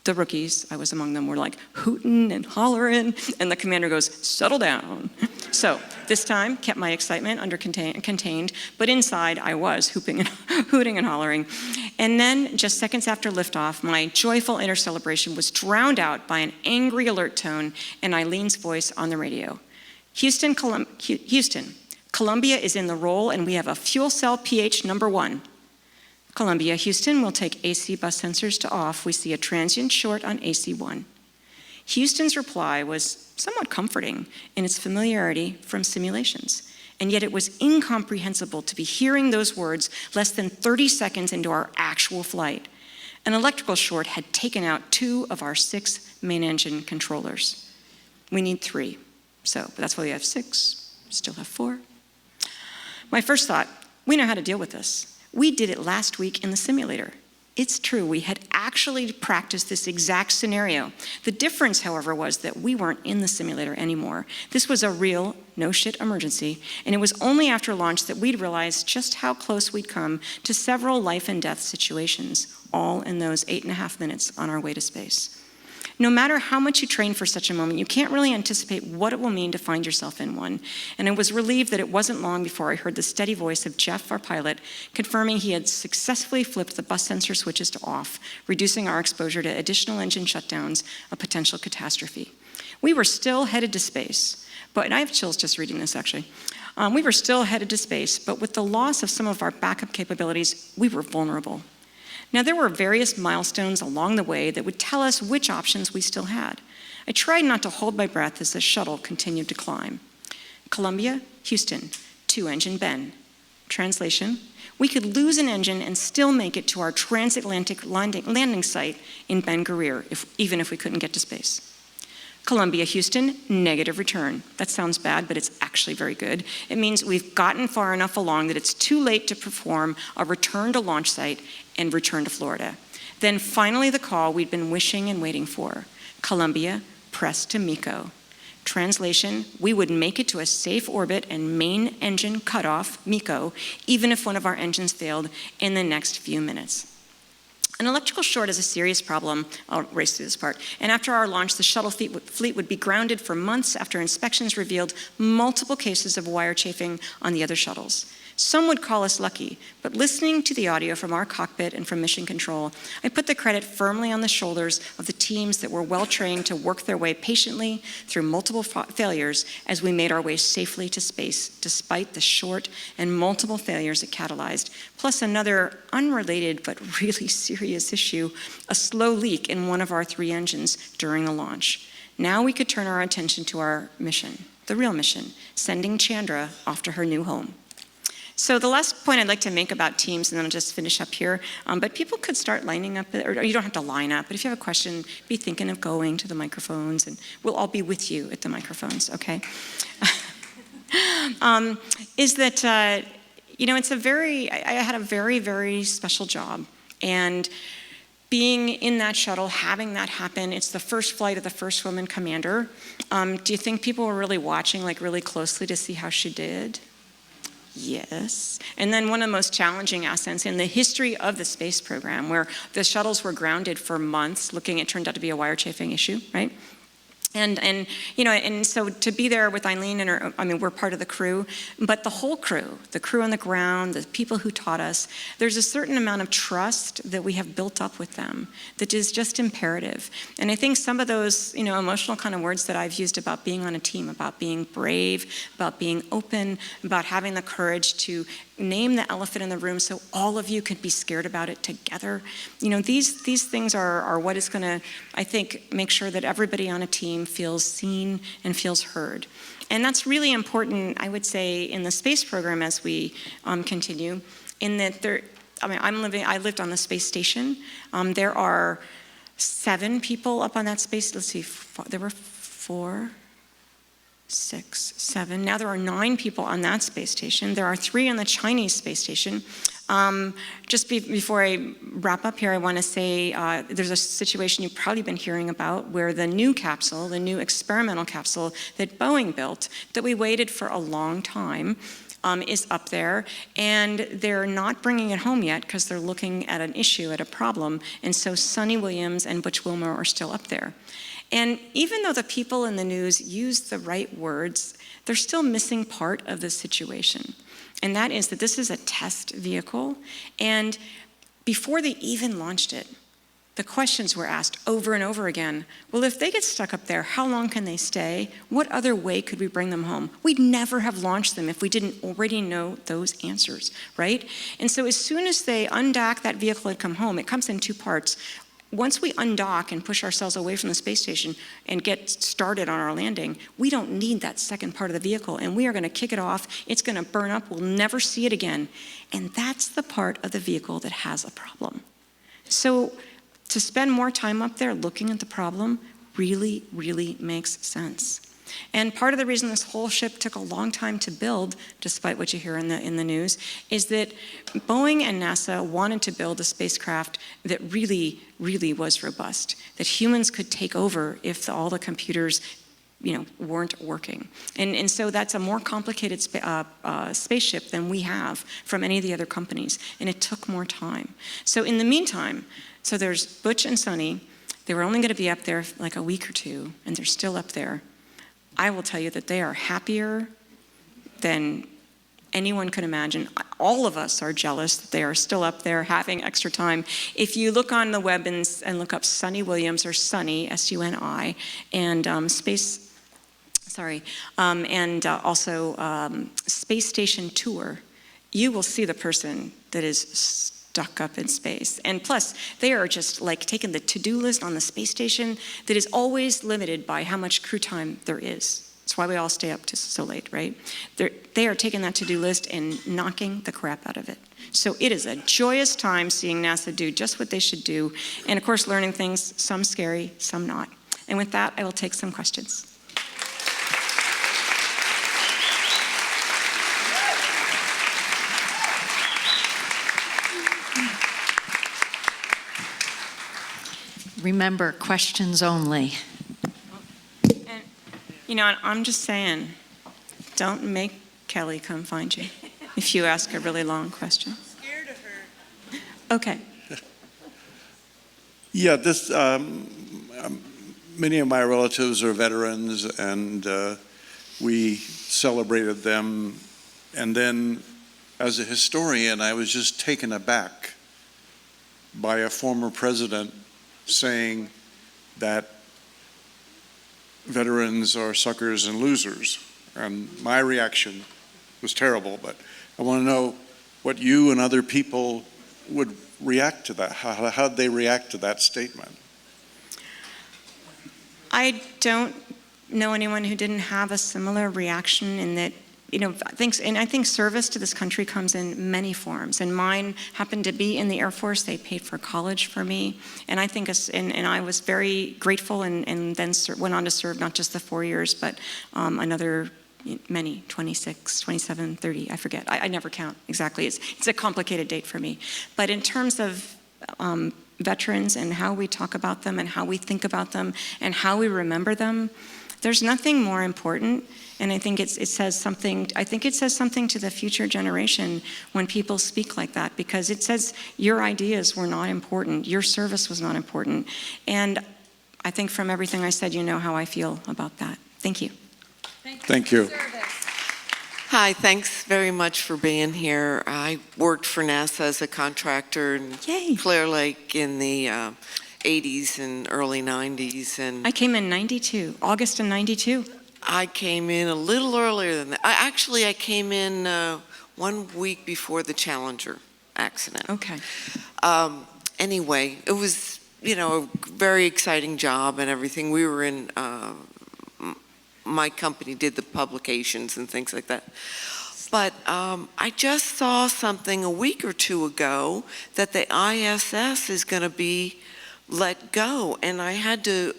The rookies, I was among them, were like hooting and hollering, and the commander goes, settle down. So this time, kept my excitement contained, but inside I was hooting and hollering. And then, just seconds after liftoff, my joyful inner celebration was drowned out by an angry alert tone and Eileen's voice on the radio. Houston, Columbia is in the roll, and we have a fuel cell pH number 1. Columbia, Houston will take AC bus sensors to off. We see a transient short on AC1. Houston's reply was somewhat comforting in its familiarity from simulations, and yet it was incomprehensible to be hearing those words less than 30 seconds into our actual flight. An electrical short had taken out 2 of our 6 main engine controllers. We need 3, but that's why we have 6, still have 4. My first thought, we know how to deal with this. We did it last week in the simulator. It's true, we had actually practiced this exact scenario. The difference, however, was that we weren't in the simulator anymore. This was a real, no-shit emergency, and it was only after launch that we'd realized just how close we'd come to several life-and-death situations, all in those 8.5 minutes on our way to space. No matter how much you train for such a moment, you can't really anticipate what it will mean to find yourself in one. And I was relieved that it wasn't long before I heard the steady voice of Jeff, our pilot, confirming he had successfully flipped the bus sensor switches to off, reducing our exposure to additional engine shutdowns, a potential catastrophe. We were still headed to space, and I have chills just reading this, actually. We were still headed to space, but with the loss of some of our backup capabilities, we were vulnerable. Now, there were various milestones along the way that would tell us which options we still had. I tried not to hold my breath as the shuttle continued to climb. Columbia, Houston, 2-engine bend. Translation, we could lose an engine and still make it to our transatlantic landing site in Ben Guerir, even if we couldn't get to space. Columbia, Houston, negative return. That sounds bad, but it's actually very good. It means we've gotten far enough along that it's too late to perform a return to launch site and return to Florida. Then finally the call we'd been wishing and waiting for. Columbia, press to MECO. Translation, we would make it to a safe orbit and main engine cutoff, MECO, even if one of our engines failed in the next few minutes. An electrical short is a serious problem. I'll race through this part. And after our launch, the shuttle fleet would be grounded for months after inspections revealed multiple cases of wire chafing on the other shuttles. Some would call us lucky, but listening to the audio from our cockpit and from mission control, I put the credit firmly on the shoulders of the teams that were well trained to work their way patiently through multiple failures as we made our way safely to space, despite the short and multiple failures it catalyzed, plus another unrelated but really serious issue, a slow leak in one of our 3 engines during the launch. Now we could turn our attention to our mission, the real mission, sending Chandra off to her new home. So the last point I'd like to make about teams, and then I'll just finish up here, but people could start lining up, or you don't have to line up, but if you have a question, be thinking of going to the microphones, and we'll all be with you at the microphones, okay? Is that, I had a very, very special job, and being in that shuttle, having that happen, it's the first flight of the first woman commander. Do you think people were really watching, like, really closely to see how she did? Yes. And then one of the most challenging ascents in the history of the space program, where the shuttles were grounded for months, it turned out to be a wire chafing issue, right? And so to be there with Eileen and we're part of the crew, but the whole crew, the crew on the ground, the people who taught us, there's a certain amount of trust that we have built up with them that is just imperative. And I think some of those, emotional kind of words that I've used about being on a team, about being brave, about being open, about having the courage to name the elephant in the room so all of you could be scared about it together. These things are what is going to, I think, make sure that everybody on a team feels seen and feels heard. And that's really important, I would say, in the space program as we continue, in that I lived on the space station. There are 7 people up on that space. Let's see, there were 4, 6, 7. Now there are 9 people on that space station. There are 3 on the Chinese space station. Before I wrap up here, I want to say there's a situation you've probably been hearing about where the new capsule, the new experimental capsule that Boeing built, that we waited for a long time, is up there, and they're not bringing it home yet because they're looking at an issue, at a problem, and so Sunny Williams and Butch Wilmore are still up there. And even though the people in the news use the right words, they're still missing part of the situation. And that is that this is a test vehicle, and before they even launched it, the questions were asked over and over again. Well, if they get stuck up there, how long can they stay? What other way could we bring them home? We'd never have launched them if we didn't already know those answers, right? And so as soon as they undock that vehicle and come home, it comes in two parts. Once we undock and push ourselves away from the space station and get started on our landing, we don't need that second part of the vehicle, and we are going to kick it off. It's going to burn up. We'll never see it again. And that's the part of the vehicle that has a problem. So to spend more time up there looking at the problem really, really makes sense. And part of the reason this whole ship took a long time to build, despite what you hear in the news, is that Boeing and NASA wanted to build a spacecraft that really, really was robust, that humans could take over if all the computers weren't working. And so that's a more complicated spaceship than we have from any of the other companies, and it took more time. So in the meantime, so there's Butch and Sunny. They were only going to be up there like a week or two, and they're still up there. I will tell you that they are happier than anyone could imagine. All of us are jealous that they are still up there having extra time. If you look on the web and look up Sunny Williams, or Sunny, S-U-N-I, and also Space Station Tour, you will see the person that is stuck up in space. And plus, they are just like taking the to-do list on the space station that is always limited by how much crew time there is. That's why we all stay up so late, right? They are taking that to-do list and knocking the crap out of it. So it is a joyous time seeing NASA do just what they should do, and of course learning things, some scary, some not. And with that, I will take some questions. Remember, questions only. And, I'm just saying, don't make Kelly come find you if you ask a really long question. I'm scared of her. Okay. Yeah, many of my relatives are veterans, and we celebrated them. And then, as a historian, I was just taken aback by a former president saying that veterans are suckers and losers. And my reaction was terrible, but I want to know what you and other people would react to that. How'd they react to that statement? I don't know anyone who didn't have a similar reaction, in that, I think service to this country comes in many forms, and mine happened to be in the Air Force. They paid for college for me, and I think, and I was very grateful, and then went on to serve not just the 4 years, but another many, 26, 27, 30, I forget. I never count exactly. It's a complicated date for me. But in terms of veterans and how we talk about them and how we think about them and how we remember them, there's nothing more important. And I think it says something to the future generation when people speak like that, because it says your ideas were not important, your service was not important. And I think from everything I said, you know how I feel about that. Thank you. Thank you. Hi, thanks very much for being here. I worked for NASA as a contractor in Clear Lake in the 80s and early 90s. And I came in 92, August of 92. I came in a little earlier than that. I came in 1 week before the Challenger accident. Okay. Anyway, it was, a very exciting job and everything. We were in, my company did the publications and things like that. But I just saw something a week or two ago that the ISS is going to be let go. And I had to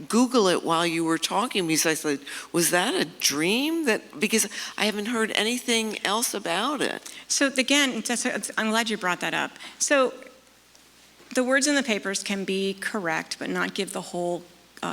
Google it while you were talking, because I said, was that a dream? Because I haven't heard anything else about it. So again, I'm glad you brought that up. So the words in the papers can be correct, but not give the whole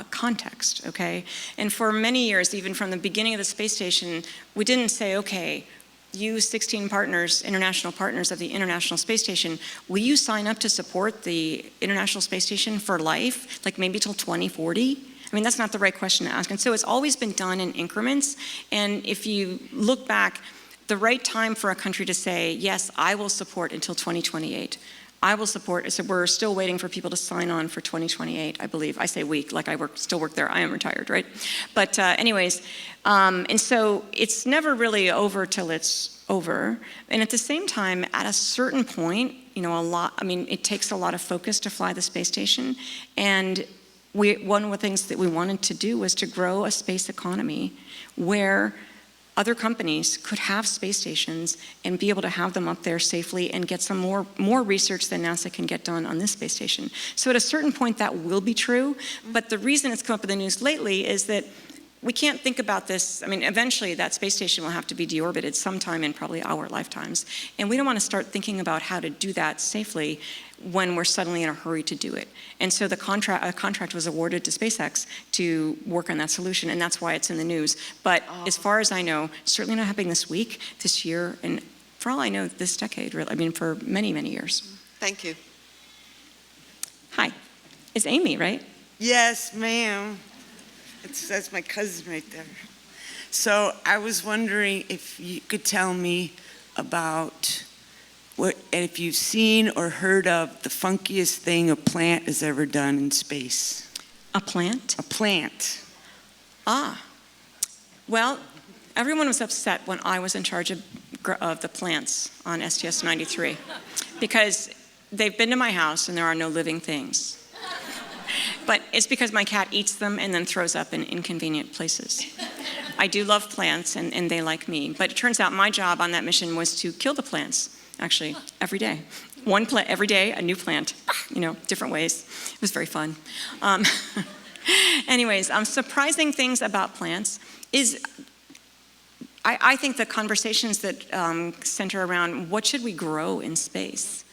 context, okay? And for many years, even from the beginning of the space station, we didn't say, okay, you 16 partners, international partners of the International Space Station, will you sign up to support the International Space Station for life, like maybe till 2040? I mean, that's not the right question to ask. And so it's always been done in increments. And if you look back, the right time for a country to say, yes, I will support until 2028. I will support, so we're still waiting for people to sign on for 2028, I believe. I say we, like I still work there. I am retired, right? But anyways, and so it's never really over till it's over. And at the same time, at a certain point, you know, it takes a lot of focus to fly the space station. And one of the things that we wanted to do was to grow a space economy where other companies could have space stations and be able to have them up there safely and get some more research than NASA can get done on this space station. So at a certain point that will be true, but the reason it's come up in the news lately is that we can't think about this. I mean, eventually that space station will have to be deorbited sometime in probably our lifetimes. And we don't want to start thinking about how to do that safely when we're suddenly in a hurry to do it. And so a contract was awarded to SpaceX to work on that solution, and that's why it's in the news. But as far as I know, certainly not happening this week, this year, and for all I know, this decade, really. I mean, for many, many years. Thank you. Hi. It's Amy, right? Yes, ma'am. That's my cousin right there. So I was wondering if you could tell me about if you've seen or heard of the funkiest thing a plant has ever done in space. A plant? A plant. Well, everyone was upset when I was in charge of the plants on STS-93 because they've been to my house and there are no living things. But it's because my cat eats them and then throws up in inconvenient places. I do love plants and they like me, but it turns out my job on that mission was to kill the plants, actually, every day. One plant, every day, a new plant, you know, different ways. It was very fun. Anyways, surprising things about plants is, I think the conversations that center around what should we grow in space.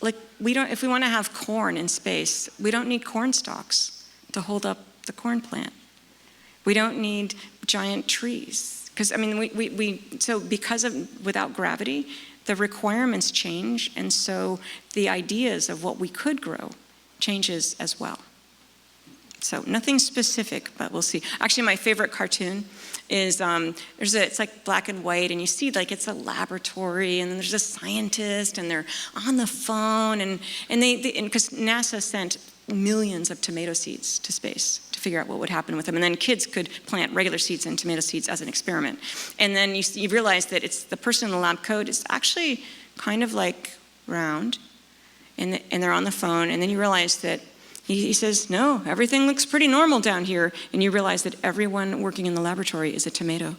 Like, if we want to have corn in space, we don't need corn stalks to hold up the corn plant. We don't need giant trees. Because, I mean, so because of, without gravity, the requirements change, and so the ideas of what we could grow changes as well. So nothing specific, but we'll see. Actually, my favorite cartoon is, it's like black and white, and you see like it's a laboratory, and then there's a scientist, and they're on the phone, and because NASA sent millions of tomato seeds to space to figure out what would happen with them, and then kids could plant regular seeds and tomato seeds as an experiment. And then you realize that it's the person in the lab coat is actually kind of like round, and they're on the phone, and then you realize that he says, no, everything looks pretty normal down here. And you realize that everyone working in the laboratory is a tomato.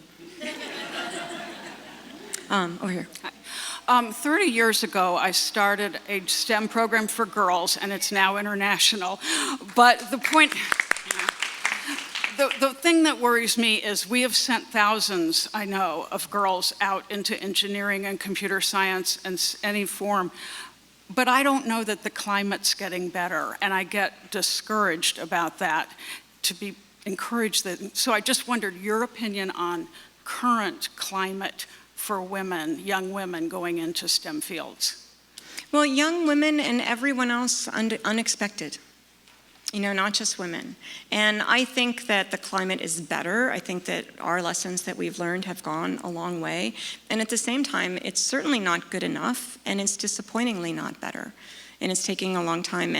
Over here. 30 years ago, I started a STEM program for girls, and it's now international. But the point, the thing that worries me is we have sent thousands, I know, of girls out into engineering and computer science in any form. But I don't know that the climate's getting better, and I get discouraged about that, to be encouraged that. So I just wondered your opinion on current climate for women, young women going into STEM fields. Well, young women and everyone else unexpected. You know, not just women. And I think that the climate is better. I think that our lessons that we've learned have gone a long way. And at the same time, it's certainly not good enough, and it's disappointingly not better. And it's taking a long time.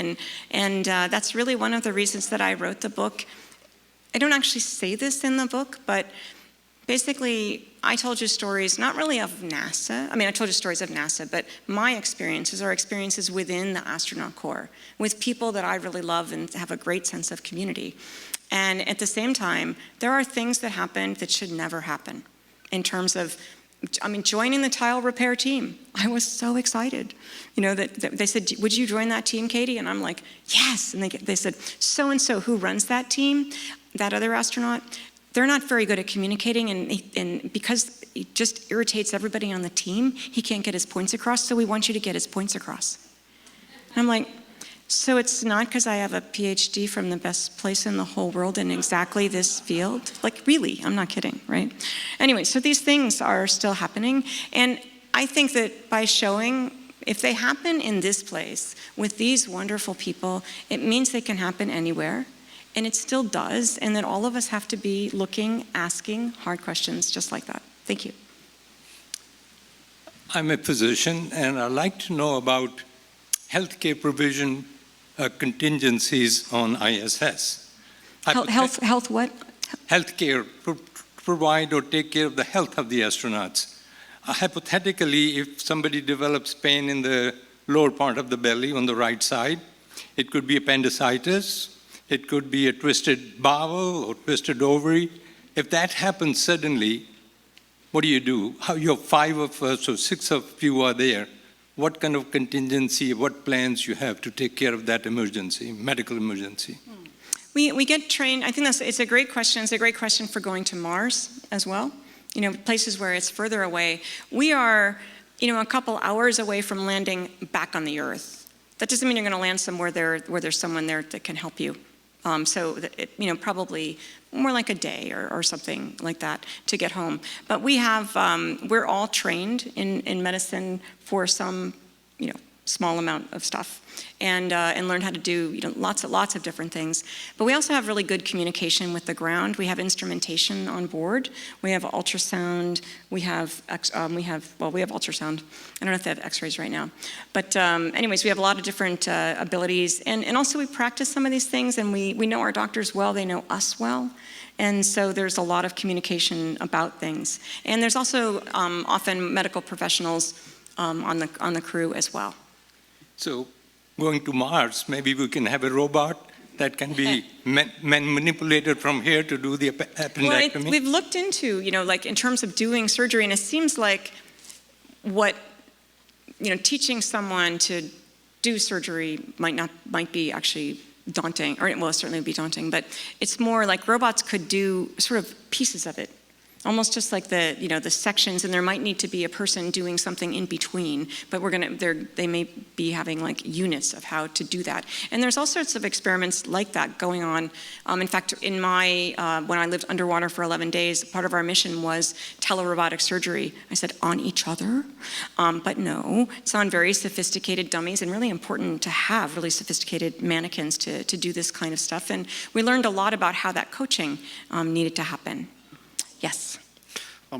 And that's really one of the reasons that I wrote the book. I don't actually say this in the book, but basically, I told you stories, not really of NASA. I mean, I told you stories of NASA, but my experiences are experiences within the astronaut corps, with people that I really love and have a great sense of community. And at the same time, there are things that happen that should never happen in terms of, I mean, joining the tile repair team. I was so excited. That they said, would you join that team, Cady? And I'm like, yes. And they said, so-and-so who runs that team, that other astronaut, they're not very good at communicating, and because it just irritates everybody on the team, he can't get his points across, so we want you to get his points across. And I'm like, so it's not because I have a PhD from the best place in the whole world in exactly this field? Like, really, I'm not kidding, right? Anyway, so these things are still happening, and I think that by showing, if they happen in this place with these wonderful people, it means they can happen anywhere. And it still does, and that all of us have to be looking, asking hard questions just like that. Thank you. I'm a physician, and I'd like to know about healthcare provision contingencies on ISS. Health what? Healthcare, provide or take care of the health of the astronauts. Hypothetically, if somebody develops pain in the lower part of the belly on the right side, it could be appendicitis, it could be a twisted bowel or twisted ovary. If that happens suddenly, what do you do? How you have 5 of us or 6 of you are there. What kind of contingency, what plans you have to take care of that emergency, medical emergency? We get trained. I think it's a great question. It's a great question for going to Mars as well. Places where it's further away. We are, a couple hours away from landing back on the Earth. That doesn't mean you're going to land somewhere where there's someone there that can help you. Probably more like a day or something like that to get home. But we're all trained in medicine for some, small amount of stuff, and learn how to do lots of different things. But we also have really good communication with the ground. We have instrumentation on board. We have ultrasound. We have ultrasound. I don't know if they have X-rays right now, but anyways, we have a lot of different abilities, and also we practice some of these things, and we know our doctors well. They know us well. And so there's a lot of communication about things. And there's also often medical professionals on the crew as well. So going to Mars, maybe we can have a robot that can be manipulated from here to do the appendectomy? Well, we've looked into, like in terms of doing surgery, and it seems like teaching someone to do surgery might be actually daunting, or well, it certainly would be daunting, but it's more like robots could do sort of pieces of it. Almost just like the sections, and there might need to be a person doing something in between, but they may be having like units of how to do that. And there's all sorts of experiments like that going on. In fact, when I lived underwater for 11 days, part of our mission was telerobotic surgery. I said, on each other? But no, it's on very sophisticated dummies, and really important to have really sophisticated mannequins to do this kind of stuff. And we learned a lot about how that coaching needed to happen. Yes.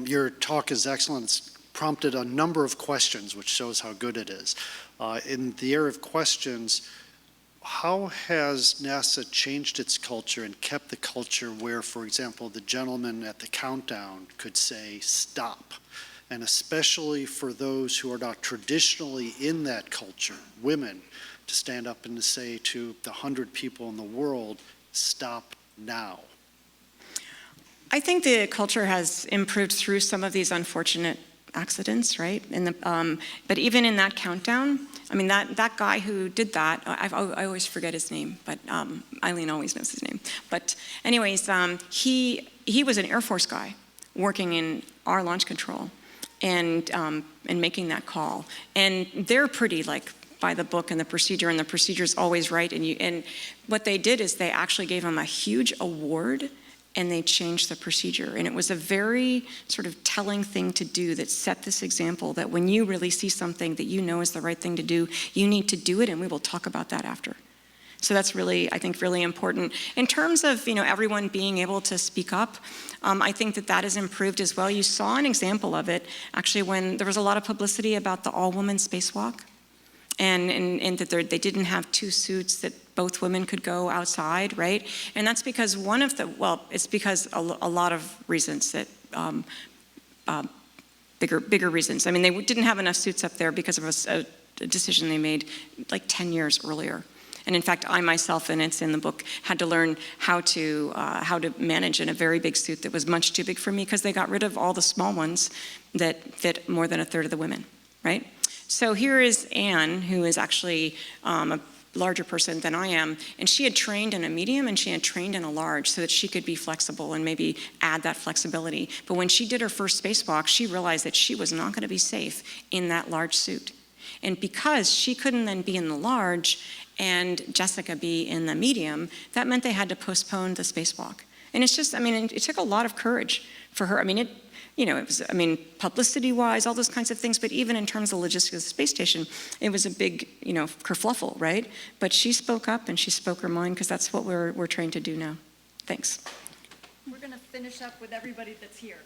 Your talk is excellent. It's prompted a number of questions, which shows how good it is. In the area of questions, how has NASA changed its culture and kept the culture where, for example, the gentleman at the countdown could say, stop? And especially for those who are not traditionally in that culture, women, to stand up and to say to the 100 people in the world, stop now. I think the culture has improved through some of these unfortunate accidents, right? But even in that countdown, I mean, that guy who did that, I always forget his name, but Eileen always knows his name. But anyways, he was an Air Force guy working in our launch control and making that call. And they're pretty like by the book and the procedure's always right. And what they did is they actually gave him a huge award, and they changed the procedure. And it was a very sort of telling thing to do that set this example that when you really see something that you know is the right thing to do, you need to do it, and we will talk about that after. So that's really, I think, really important. In terms of, everyone being able to speak up, I think that has improved as well. You saw an example of it, actually, when there was a lot of publicity about the all-woman spacewalk. And that they didn't have 2 suits that both women could go outside, right? And that's because it's because a lot of reasons that, bigger reasons. I mean, they didn't have enough suits up there because of a decision they made like 10 years earlier. And in fact, I myself, and it's in the book, had to learn how to manage in a very big suit that was much too big for me because they got rid of all the small ones that fit more than a third of the women, right? So here is Anne, who is actually a larger person than I am, and she had trained in a medium and she had trained in a large so that she could be flexible and maybe add that flexibility. But when she did her first spacewalk, she realized that she was not going to be safe in that large suit. And because she couldn't then be in the large and Jessica be in the medium, that meant they had to postpone the spacewalk. And it's just, I mean, it took a lot of courage for her. I mean, it was, I mean, publicity-wise, all those kinds of things, but even in terms of logistics of the space station, it was a big, kerfluffle, right? But she spoke up and she spoke her mind, because that's what we're trained to do now. Thanks. We're going to finish up with everybody that's here.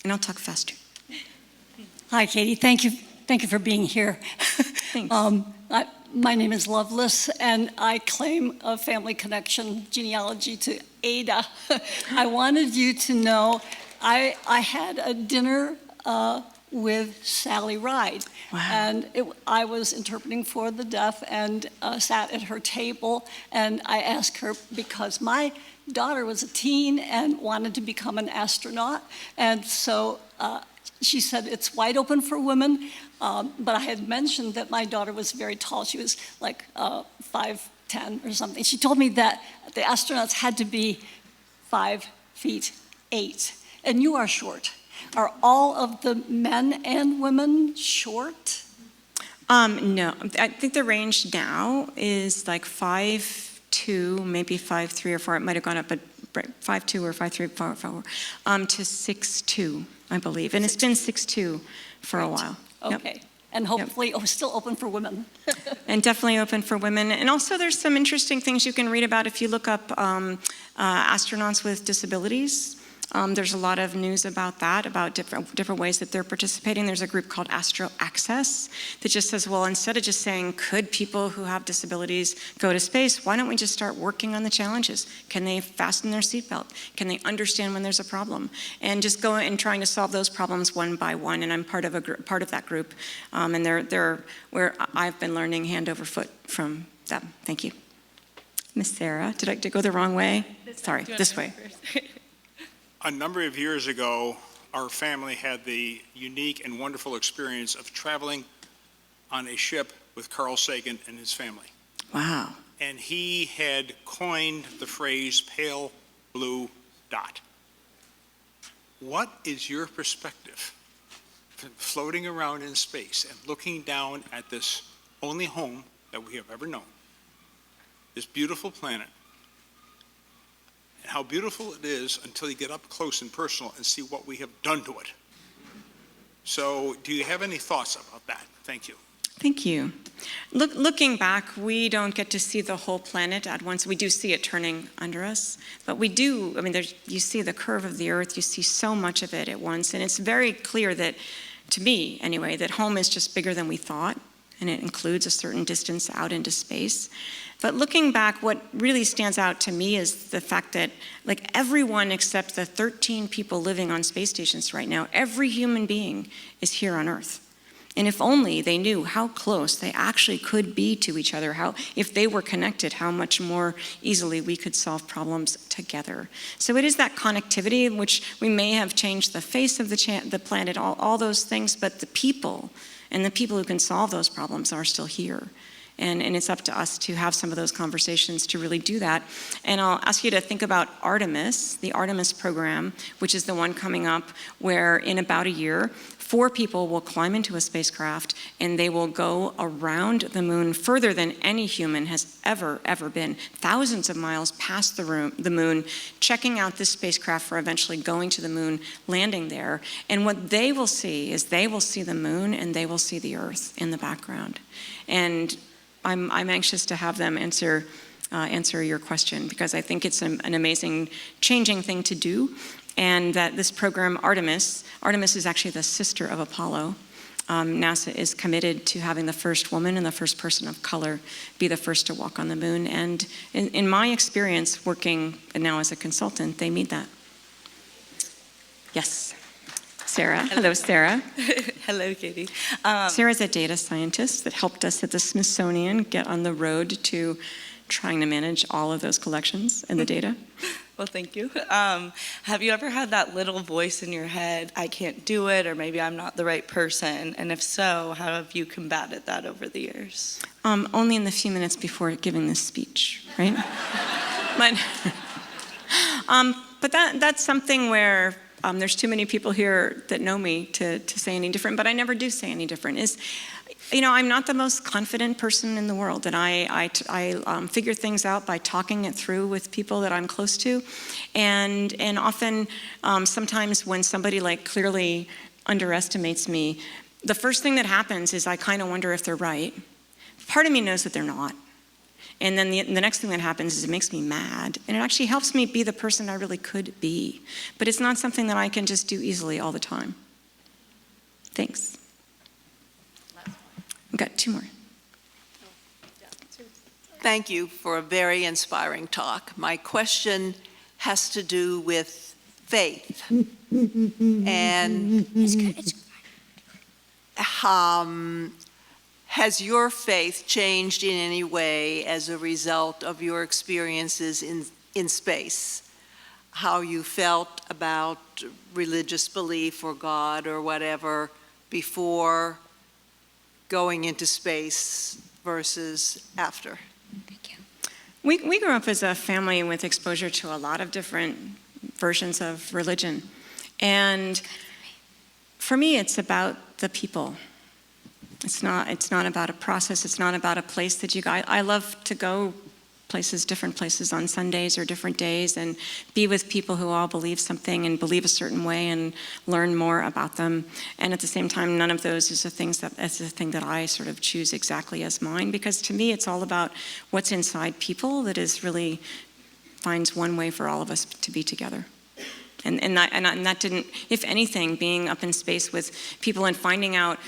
And I'll talk faster. Hi, Cady. Thank you for being here. Thanks. My name is Loveless, and I claim a family connection genealogy to Ada. I wanted you to know I had a dinner with Sally Ride. Wow. And I was interpreting for the deaf and sat at her table, and I asked her, because my daughter was a teen and wanted to become an astronaut, and so she said it's wide open for women, but I had mentioned that my daughter was very tall. She was like 5'10" or something. She told me that the astronauts had to be 5'8", and you are short. Are all of the men and women short? No, I think the range now is like 5'2", maybe 5'3" or 4. It might have gone up, but 5'2" or 5'3", 4, to 6'2", I believe. And it's been 6'2" for a while. Okay. Yep. And hopefully still open for women. And definitely open for women. And also there's some interesting things you can read about if you look up astronauts with disabilities. There's a lot of news about that, about different ways that they're participating. There's a group called Astro Access that just says, well, instead of just saying, could people who have disabilities go to space, why don't we just start working on the challenges? Can they fasten their seatbelt? Can they understand when there's a problem? And just go and trying to solve those problems one by one. And I'm part of that group. And they're where I've been learning hand over foot from them. Thank you. Miss Sarah, did I go the wrong way? Sorry, this way. A number of years ago, our family had the unique and wonderful experience of traveling on a ship with Carl Sagan and his family. Wow. And he had coined the phrase pale blue dot. What is your perspective floating around in space and looking down at this only home that we have ever known, this beautiful planet, and how beautiful it is until you get up close and personal and see what we have done to it? So do you have any thoughts about that? Thank you. Thank you. Looking back, we don't get to see the whole planet at once. We do see it turning under us, but we do, I mean, you see the curve of the Earth, you see so much of it at once, and it's very clear that, to me anyway, that home is just bigger than we thought, and it includes a certain distance out into space. But looking back, what really stands out to me is the fact that, like, everyone except the 13 people living on space stations right now, every human being is here on Earth. And if only they knew how close they actually could be to each other, how, if they were connected, how much more easily we could solve problems together. So it is that connectivity in which we may have changed the face of the planet, all those things, but the people and the people who can solve those problems are still here. And it's up to us to have some of those conversations to really do that. And I'll ask you to think about Artemis, the Artemis program, which is the one coming up where in about a year, 4 people will climb into a spacecraft and they will go around the moon further than any human has ever been, thousands of miles past the moon, checking out this spacecraft for eventually going to the moon, landing there. And what they will see is they will see the moon and they will see the Earth in the background. And I'm anxious to have them answer your question, because I think it's an amazing, changing thing to do. And that this program, Artemis is actually the sister of Apollo. NASA is committed to having the first woman and the first person of color be the first to walk on the moon. And in my experience, working now as a consultant, they meet that. Yes. Sarah. Hello, Sarah. Hello, Cady. Sarah's a data scientist that helped us at the Smithsonian get on the road to trying to manage all of those collections and the data. Well, thank you. Have you ever had that little voice in your head, I can't do it, or maybe I'm not the right person? And if so, how have you combated that over the years? Only in the few minutes before giving this speech, right? But that's something where there's too many people here that know me to say any different, but I never do say any different. I'm not the most confident person in the world, and I figure things out by talking it through with people that I'm close to, and often, sometimes when somebody clearly underestimates me, the first thing that happens is I kind of wonder if they're right. Part of me knows that they're not. And then the next thing that happens is it makes me mad. And it actually helps me be the person I really could be. But it's not something that I can just do easily all the time. Thanks. We've got two more. Thank you for a very inspiring talk. My question has to do with faith. And has your faith changed in any way as a result of your experiences in space? How you felt about religious belief or God or whatever before going into space versus after? Thank you. We grew up as a family with exposure to a lot of different versions of religion. And for me, it's about the people. It's not about a process. It's not about a place that you go. I love to go different places on Sundays or different days and be with people who all believe something and believe a certain way and learn more about them. And at the same time, none of those is a thing that I sort of choose exactly as mine, because to me, it's all about what's inside people that is really finds one way for all of us to be together. And that didn't, if anything, being up in space with people and finding out,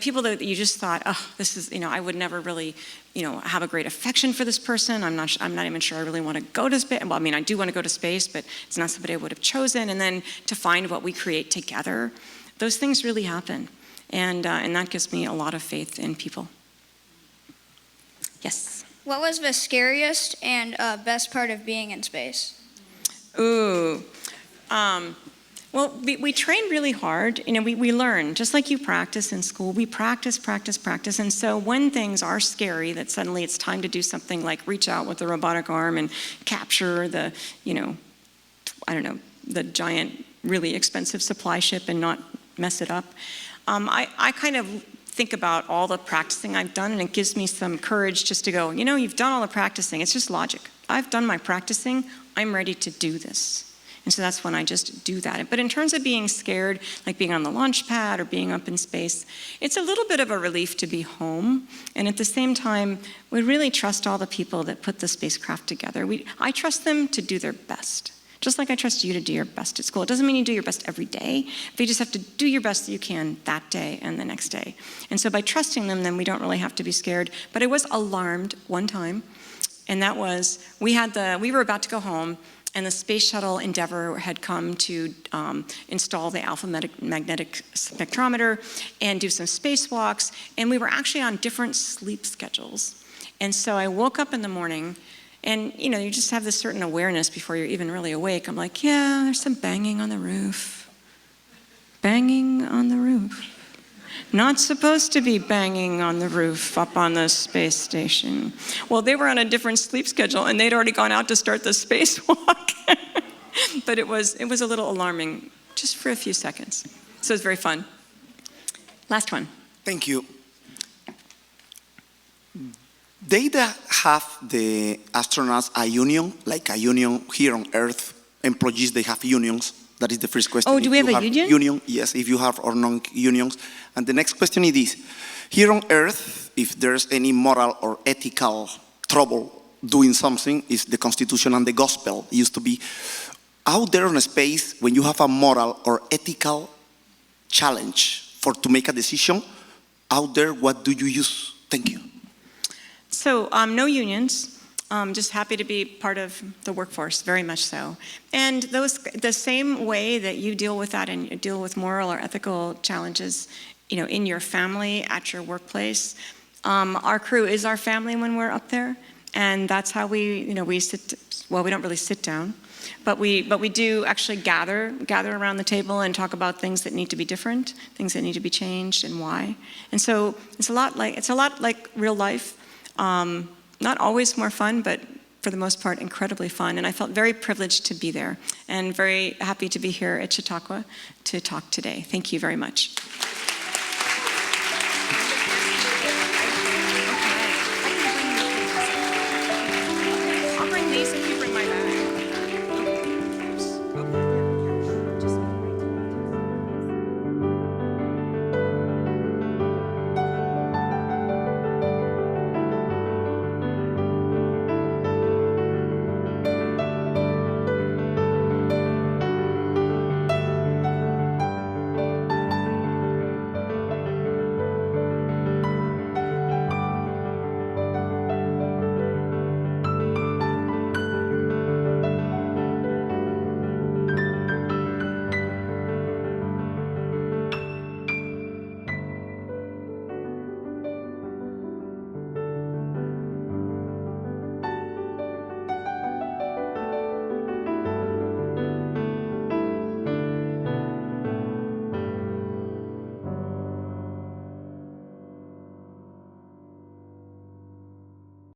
people that you just thought, oh, this is, I would never really, have a great affection for this person. I'm not even sure I really want to go to space. Well, I do want to go to space, but it's not somebody I would have chosen. And then to find what we create together, those things really happen. And that gives me a lot of faith in people. Yes? What was the scariest and best part of being in space? Ooh. Well, we train really hard. We learn, just like you practice in school. We practice. And so when things are scary, that suddenly it's time to do something like reach out with a robotic arm and capture the, the giant, really expensive supply ship and not mess it up. I kind of think about all the practicing I've done, and it gives me some courage just to go, you've done all the practicing. It's just logic. I've done my practicing. I'm ready to do this. And so that's when I just do that. But in terms of being scared, like being on the launch pad or being up in space, it's a little bit of a relief to be home. And at the same time, we really trust all the people that put the spacecraft together. I trust them to do their best. Just like I trust you to do your best at school. It doesn't mean you do your best every day, but you just have to do your best that you can that day and the next day. And so by trusting them, then we don't really have to be scared. But I was alarmed one time, and that was, we were about to go home, and the Space Shuttle Endeavour had come to install the alpha magnetic spectrometer and do some spacewalks, and we were actually on different sleep schedules. And so I woke up in the morning, and you just have this certain awareness before you're even really awake. I'm like, yeah, there's some banging on the roof. Banging on the roof. Not supposed to be banging on the roof up on the space station. Well, they were on a different sleep schedule, and they'd already gone out to start the spacewalk. But it was a little alarming, just for a few seconds. So it was very fun. Last one. Thank you. They have the astronauts a union, like a union here on Earth. Employees, they have unions. That is the first question. Oh, do we have a union? Yes, if you have or non-unions. And the next question is this. Here on Earth, if there's any moral or ethical trouble doing something, is the Constitution and the Gospel used to be. Out there on space, when you have a moral or ethical challenge to make a decision, out there, what do you use? Thank you. So, no unions. Just happy to be part of the workforce, very much so. And the same way that you deal with that and you deal with moral or ethical challenges, in your family, at your workplace, our crew is our family when we're up there. And that's how we sit, well, we don't really sit down, but we do actually gather around the table and talk about things that need to be different, things that need to be changed, and why. And so it's a lot like real life. Not always more fun, but for the most part, incredibly fun. And I felt very privileged to be there and very happy to be here at Chautauqua to talk today. Thank you very much.